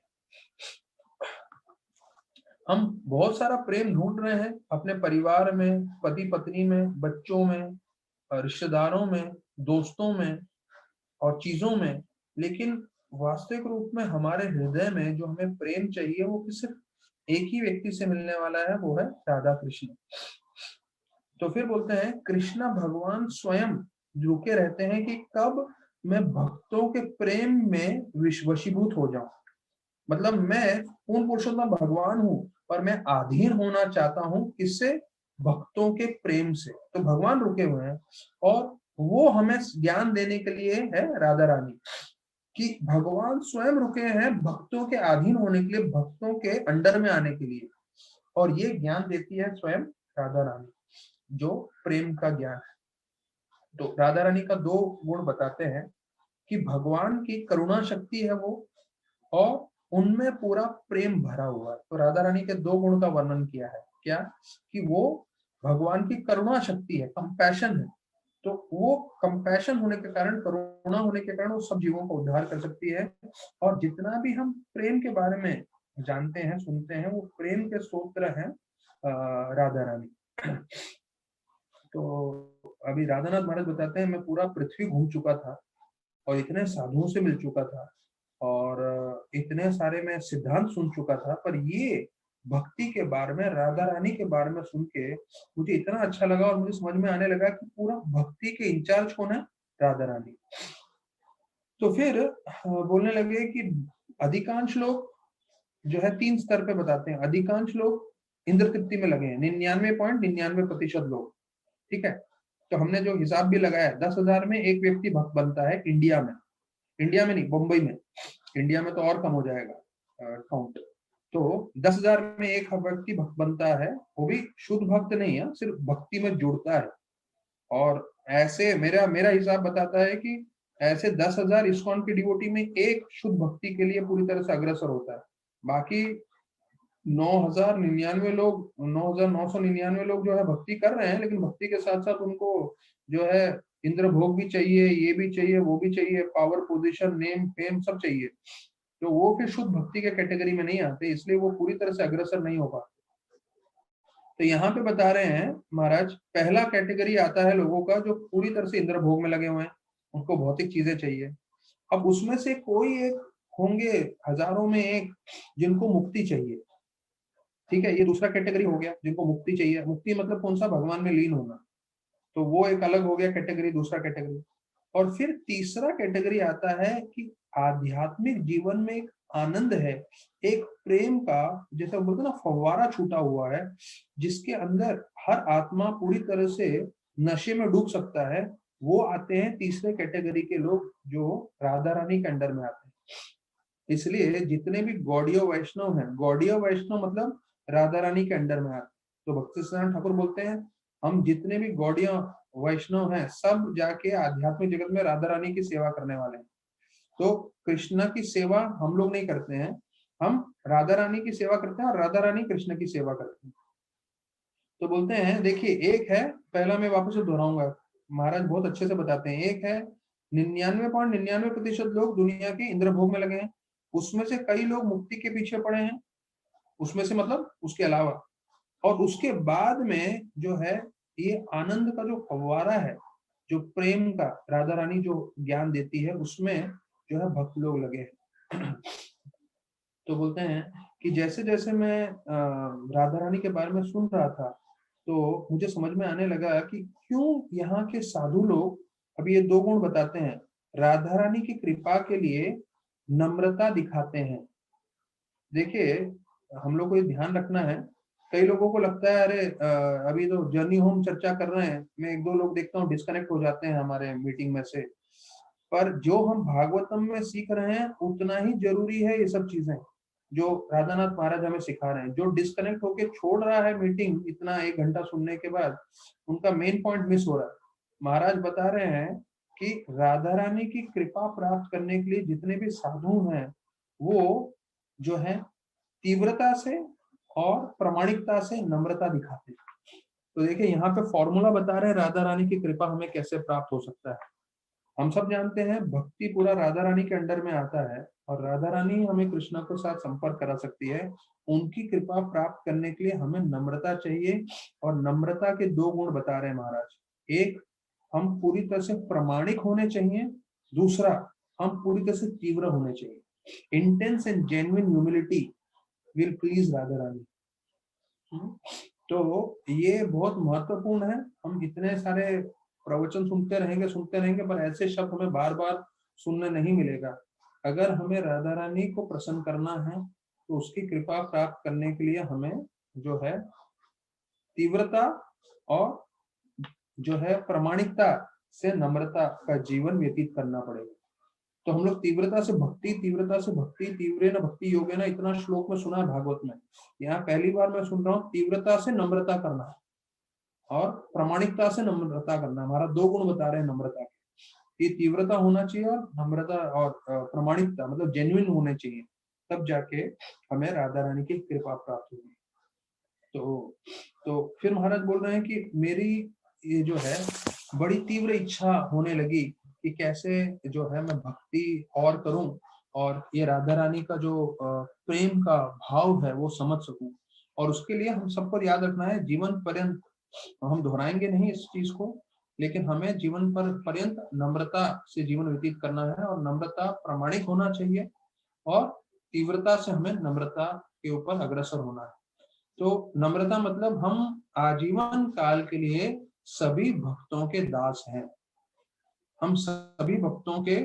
हम बहुत सारा प्रेम ढूंढ रहे हैं अपने परिवार में, पति पत्नी में, बच्चों में, रिश्तेदारों में, दोस्तों में और चीजों में, लेकिन वास्तविक रूप में हमारे हृदय में जो हमें प्रेम चाहिए वो सिर्फ एक ही व्यक्ति से मिलने वाला है, वो है राधा कृष्ण। तो फिर बोलते हैं कृष्ण भगवान स्वयं रुके रहते हैं कि कब मैं भक्तों के प्रेम में वशीभूत हो जाऊं। मतलब मैं पूर्ण पुरुषोत्तम भगवान हूं और मैं अधीन होना चाहता हूं, किससे? भक्तों के प्रेम से। तो भगवान रुके हुए हैं और वो हमें ज्ञान देने के लिए है राधा रानी, कि भगवान स्वयं रुके हैं भक्तों के अधीन होने के लिए, भक्तों के अंडर में आने के लिए, और ये ज्ञान देती है स्वयं राधा रानी, जो प्रेम का ज्ञान है। तो राधा रानी का दो गुण बताते हैं कि भगवान की करुणा शक्ति है वो, और उनमें पूरा प्रेम भरा हुआ है। तो राधा रानी के दो गुण का वर्णन किया है। क्या? कि वो भगवान की करुणा शक्ति है, कंपैशन है। तो वो कंपैशन होने के कारण, करुणा होने के कारण वो सब जीवों को उद्धार कर सकती है। और जितना भी हम प्रेम के बारे में जानते हैं, सुनते हैं, वो प्रेम के स्तोत्र हैं राधा रानी। तो अभी राधानाथ महाराज बताते हैं मैं पूरा पृथ्वी घूम चुका था और इतने साधुओं से मिल चुका था और इतने सारे मैं सिद्धांत सुन चुका था, पर ये भक्ति के बारे में, राधा रानी के बारे में सुन के मुझे इतना अच्छा लगा और मुझे समझ में आने लगा कि पूरा भक्ति के इंचार्ज कौन है? राधा रानी। तो फिर बोलने लगे कि अधिकांश लोग जो है तीन स्तर पे बताते हैं। अधिकांश लोग इंद्र तृप्ति में लगे हैं, 99.99% लोग। ठीक है, तो हमने जो हिसाब भी लगाया 10,000 में एक व्यक्ति भक्त बनता है इंडिया में। इंडिया में नहीं, मुंबई में। इंडिया में तो और कम हो जाएगा काउंट। तो 10,000 में एक व्यक्ति भक्त बनता है, वो भी शुद्ध भक्त नहीं है, सिर्फ भक्ति में जुड़ता है। और ऐसे मेरा मेरा हिसाब बताता है कि ऐसे 10,000 इस्कॉन की डिवोटी में एक शुद्ध भक्ति के लिए पूरी तरह से अग्रसर होता है। बाकी 9,099 लोग, 9,999 लोग जो है भक्ति कर रहे हैं, लेकिन भक्ति के साथ साथ उनको जो है इंद्र भोग भी चाहिए, ये भी चाहिए, वो भी चाहिए, पावर, पोजीशन, नेम, फेम सब चाहिए। तो वो फिर शुद्ध भक्ति के कैटेगरी में नहीं आते, इसलिए वो पूरी तरह से अग्रसर नहीं हो पाते। तो यहाँ पे बता रहे हैं महाराज, पहला कैटेगरी आता है लोगों का जो पूरी तरह से इंद्र भोग में लगे हुए हैं, उनको भौतिक चीजें चाहिए। अब उसमें से कोई एक होंगे, हजारों में एक, जिनको मुक्ति चाहिए। ठीक है, ये दूसरा कैटेगरी हो गया, जिनको मुक्ति चाहिए। मुक्ति मतलब कौन सा? भगवान में लीन होना। तो वो एक अलग हो गया कैटेगरी, दूसरा कैटेगरी। और फिर तीसरा कैटेगरी आता है कि आध्यात्मिक जीवन में एक आनंद है, एक प्रेम का, जैसे बोलते ना, फव्वारा छूटा हुआ है, जिसके अंदर हर आत्मा पूरी तरह से नशे में डूब सकता है। वो आते हैं तीसरे कैटेगरी के लोग, जो राधा रानी के अंडर में आते हैं। इसलिए जितने भी गौड़ीय वैष्णव हैं, गौड़ीय वैष्णव मतलब राधा रानी के अंडर में आते। तो भक्ति सिद्धांत ठाकुर बोलते हैं हम जितने भी गौड़ीय वैष्णव हैं, सब जाके आध्यात्मिक जगत में राधा रानी की सेवा करने वाले हैं। तो कृष्ण की सेवा हम लोग नहीं करते हैं, हम राधा रानी की सेवा करते हैं और राधा रानी कृष्ण की सेवा करते हैं। तो बोलते हैं देखिए, एक है, पहला मैं वापस से दोहराऊंगा, महाराज बहुत अच्छे से बताते हैं। एक है 99.99% लोग दुनिया के इंद्र भोग में लगे हैं, उसमें से कई लोग मुक्ति के पीछे पड़े हैं, उसमें से मतलब उसके अलावा। और उसके बाद में जो है ये आनंद का जो फव्वारा है, जो प्रेम का राधा रानी जो ज्ञान देती है, उसमें जो है भक्त लोग लगे हैं। तो बोलते हैं कि जैसे जैसे मैं राधा रानी के बारे में सुन रहा था, तो मुझे समझ में आने लगा कि क्यों यहाँ के साधु लोग, अभी ये दो गुण बताते हैं, राधा रानी की कृपा के लिए नम्रता दिखाते हैं। देखिए, हम लोग को ये ध्यान रखना है, कई लोगों को लगता है अरे अभी तो जर्नी होम चर्चा कर रहे हैं, मैं एक दो लोग देखता हूँ डिस्कनेक्ट हो जाते हैं हमारे मीटिंग में से, पर जो हम भागवतम में सीख रहे हैं उतना ही जरूरी है ये सब चीजें जो राधानाथ महाराज हमें सिखा रहे हैं। जो डिस्कनेक्ट होके छोड़ रहा है मीटिंग इतना 1 घंटा सुनने के बाद, उनका मेन पॉइंट मिस हो रहा है। महाराज बता रहे हैं कि राधा रानी की कृपा प्राप्त करने के लिए जितने भी साधु हैं, वो जो है तीव्रता से और प्रामाणिकता से नम्रता दिखाते हैं। तो देखिए यहाँ पे फॉर्मूला बता रहे हैं राधा रानी की कृपा हमें कैसे प्राप्त हो सकता है। हम सब जानते हैं भक्ति पूरा राधा रानी के अंडर में आता है, और राधा रानी हमें कृष्णा के साथ संपर्क करा सकती है। उनकी कृपा प्राप्त करने के लिए हमें नम्रता चाहिए, और नम्रता के दो गुण बता रहे हैं महाराज। एक, हम पूरी तरह से प्रामाणिक होने चाहिए। दूसरा, हम पूरी तरह से तीव्र होने चाहिए। Intense and genuine humility will please Radha Rani. तो ये बहुत महत्वपूर्ण है। हम इतने सारे प्रवचन सुनते रहेंगे, पर ऐसे शब्द हमें बार बार सुनने नहीं मिलेगा। अगर हमें राधा रानी को प्रसन्न करना है, तो उसकी कृपा प्राप्त करने के लिए हमें जो है तीव्रता और जो है प्रामाणिकता से नम्रता का जीवन व्यतीत करना पड़ेगा। तो हम लोग तीव्रता से भक्ति, तीव्रे न भक्ति योगे ना, इतना श्लोक में सुना है भागवत में। यहाँ पहली बार मैं सुन रहा हूँ तीव्रता से नम्रता करना और प्रामाणिकता से नम्रता करना। हमारा दो गुण बता रहे हैं नम्रता के, ये तीव्रता होना चाहिए और नम्रता और प्रामाणिकता मतलब जेन्युइन होने चाहिए, तब जाके हमें राधा रानी की कृपा प्राप्त होगी। तो फिर महाराज बोल रहे हैं कि मेरी ये जो है बड़ी तीव्र इच्छा होने लगी कि कैसे जो है मैं भक्ति और करूं, और ये राधा रानी का जो प्रेम का भाव है वो समझ सकूं। और उसके लिए हम सबको याद रखना है, जीवन पर्यंत हम दोहराएंगे नहीं इस चीज को, लेकिन हमें जीवन पर पर्यंत नम्रता से जीवन व्यतीत करना है, और नम्रता प्रामाणिक होना चाहिए, और तीव्रता से हमें नम्रता के ऊपर अग्रसर होना है। तो नम्रता मतलब हम आजीवन काल के लिए सभी भक्तों के दास हैं, हम सभी भक्तों के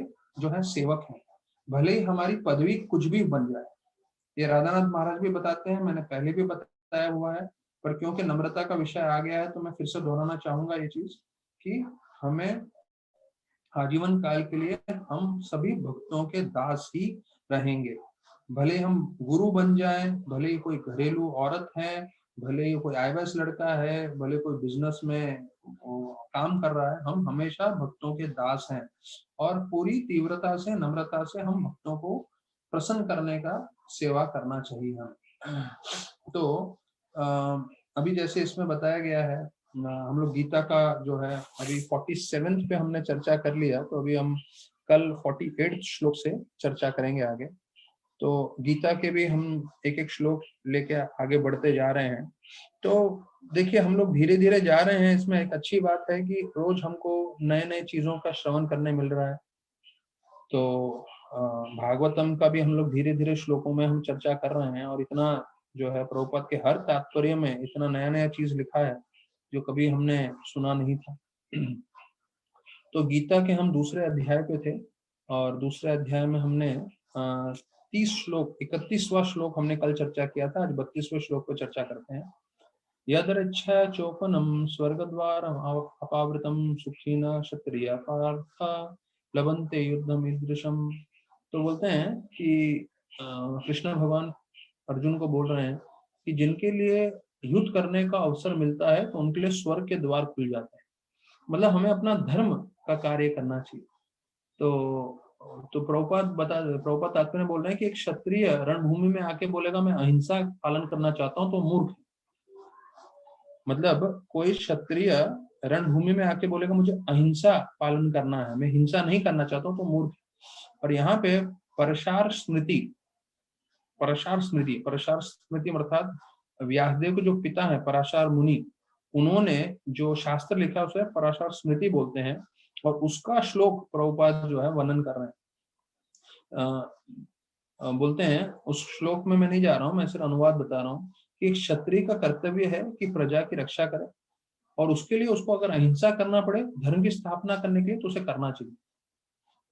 जो है सेवक हैं, भले ही हमारी पदवी कुछ भी बन जाए। ये राधानाथ महाराज भी बताते हैं, मैंने पहले भी बताया हुआ है, पर क्योंकि नम्रता का विषय आ गया है तो मैं फिर से दोहराना चाहूंगा ये चीज कि हमें आजीवन काल के लिए हम सभी भक्तों के दास ही रहेंगे। भले हम गुरु बन जाएं, भले ही कोई घरेलू औरत है, भले ही कोई आईएएस लड़का है, भले कोई बिजनेस में काम कर रहा है, हम हमेशा भक्तों के दास हैं, और पूरी तीव्रता से नम्रता से हम भक्तों को प्रसन्न करने का सेवा करना चाहिए हमें। तो अभी जैसे इसमें बताया गया है, हम लोग गीता का जो है अभी 47 पे हमने चर्चा कर लिया, तो अभी हम कल 48 श्लोक से चर्चा करेंगे आगे। तो गीता के भी हम एक एक श्लोक लेके आगे बढ़ते जा रहे हैं। तो देखिए हम लोग धीरे धीरे जा रहे हैं, इसमें एक अच्छी बात है कि रोज हमको नए नए चीजों का श्रवण करने मिल रहा है। तो भागवतम का भी हम लोग धीरे धीरे श्लोकों में हम चर्चा कर रहे हैं, और इतना जो है प्रभुपाद के हर तात्पर्य में इतना नया नया चीज लिखा है जो कभी हमने सुना नहीं था। तो गीता के हम दूसरे अध्याय पे थे, और दूसरे अध्याय में हमने 30 श्लोक 31वां श्लोक हमने कल चर्चा किया था। आज 32वें श्लोक पर चर्चा करते हैं। यदृच्छा चोपनम स्वर्गद्वारम अपावृतम सुखीना क्षत्रिय पार्थ लभन्ते युद्धम ईदृशम। तो बोलते हैं कि कृष्ण भगवान अर्जुन को बोल रहे हैं कि जिनके लिए युद्ध करने का अवसर मिलता है तो उनके लिए स्वर्ग के द्वार खुल जाते हैं। मतलब हमें अपना धर्म का कार्य करना चाहिए। तो प्रभुपाद तात्पर्य बोल रहे हैं कि एक क्षत्रिय रणभूमि में आके बोलेगा मैं अहिंसा पालन करना चाहता हूँ तो मूर्ख। मतलब कोई क्षत्रिय रणभूमि में आके बोलेगा मुझे अहिंसा पालन करना है, मैं हिंसा नहीं करना चाहता हूँ, तो मूर्ख। और यहाँ पे परशार स्मृति अर्थात व्यासदेव के जो पिता हैं पराशर मुनि, उन्होंने जो शास्त्र लिखा उसे पराशर स्मृति बोलते हैं, और उसका श्लोक प्रभुपाद जो है वर्णन कर रहे हैं। बोलते हैं, उस श्लोक में मैं नहीं जा रहा हूँ, मैं सिर्फ अनुवाद बता रहा हूँ कि एक क्षत्रिय का कर्तव्य है कि प्रजा की रक्षा करे, और उसके लिए उसको अगर अहिंसा करना पड़े धर्म की स्थापना करने के लिए तो उसे करना चाहिए।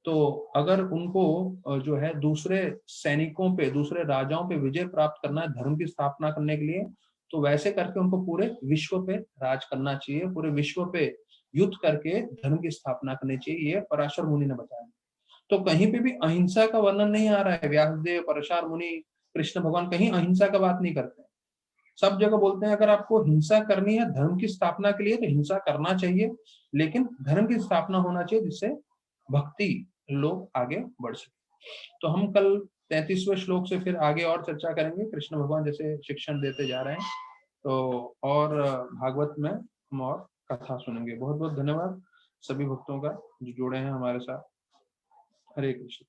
तो अगर उनको जो है दूसरे सैनिकों पे, दूसरे राजाओं पे विजय प्राप्त करना है धर्म की स्थापना करने के लिए, तो वैसे करके उनको पूरे विश्व पे राज करना चाहिए, पूरे विश्व पे युद्ध करके धर्म की स्थापना करनी चाहिए, ये पराशर मुनि ने बताया। तो कहीं पे भी अहिंसा का वर्णन नहीं आ रहा है। व्यासदेव, पराशर मुनि, कृष्ण भगवान कहीं अहिंसा का बात नहीं करते। सब जगह बोलते हैं अगर आपको हिंसा करनी है धर्म की स्थापना के लिए तो हिंसा करना चाहिए, लेकिन धर्म की स्थापना होना चाहिए जिससे भक्ति लोग आगे बढ़ सके। तो हम कल 33वें श्लोक से फिर आगे और चर्चा करेंगे, कृष्ण भगवान जैसे शिक्षण देते जा रहे हैं। तो और भागवत में हम और कथा सुनेंगे। बहुत बहुत धन्यवाद सभी भक्तों का जो जुड़े हैं हमारे साथ। हरे कृष्ण।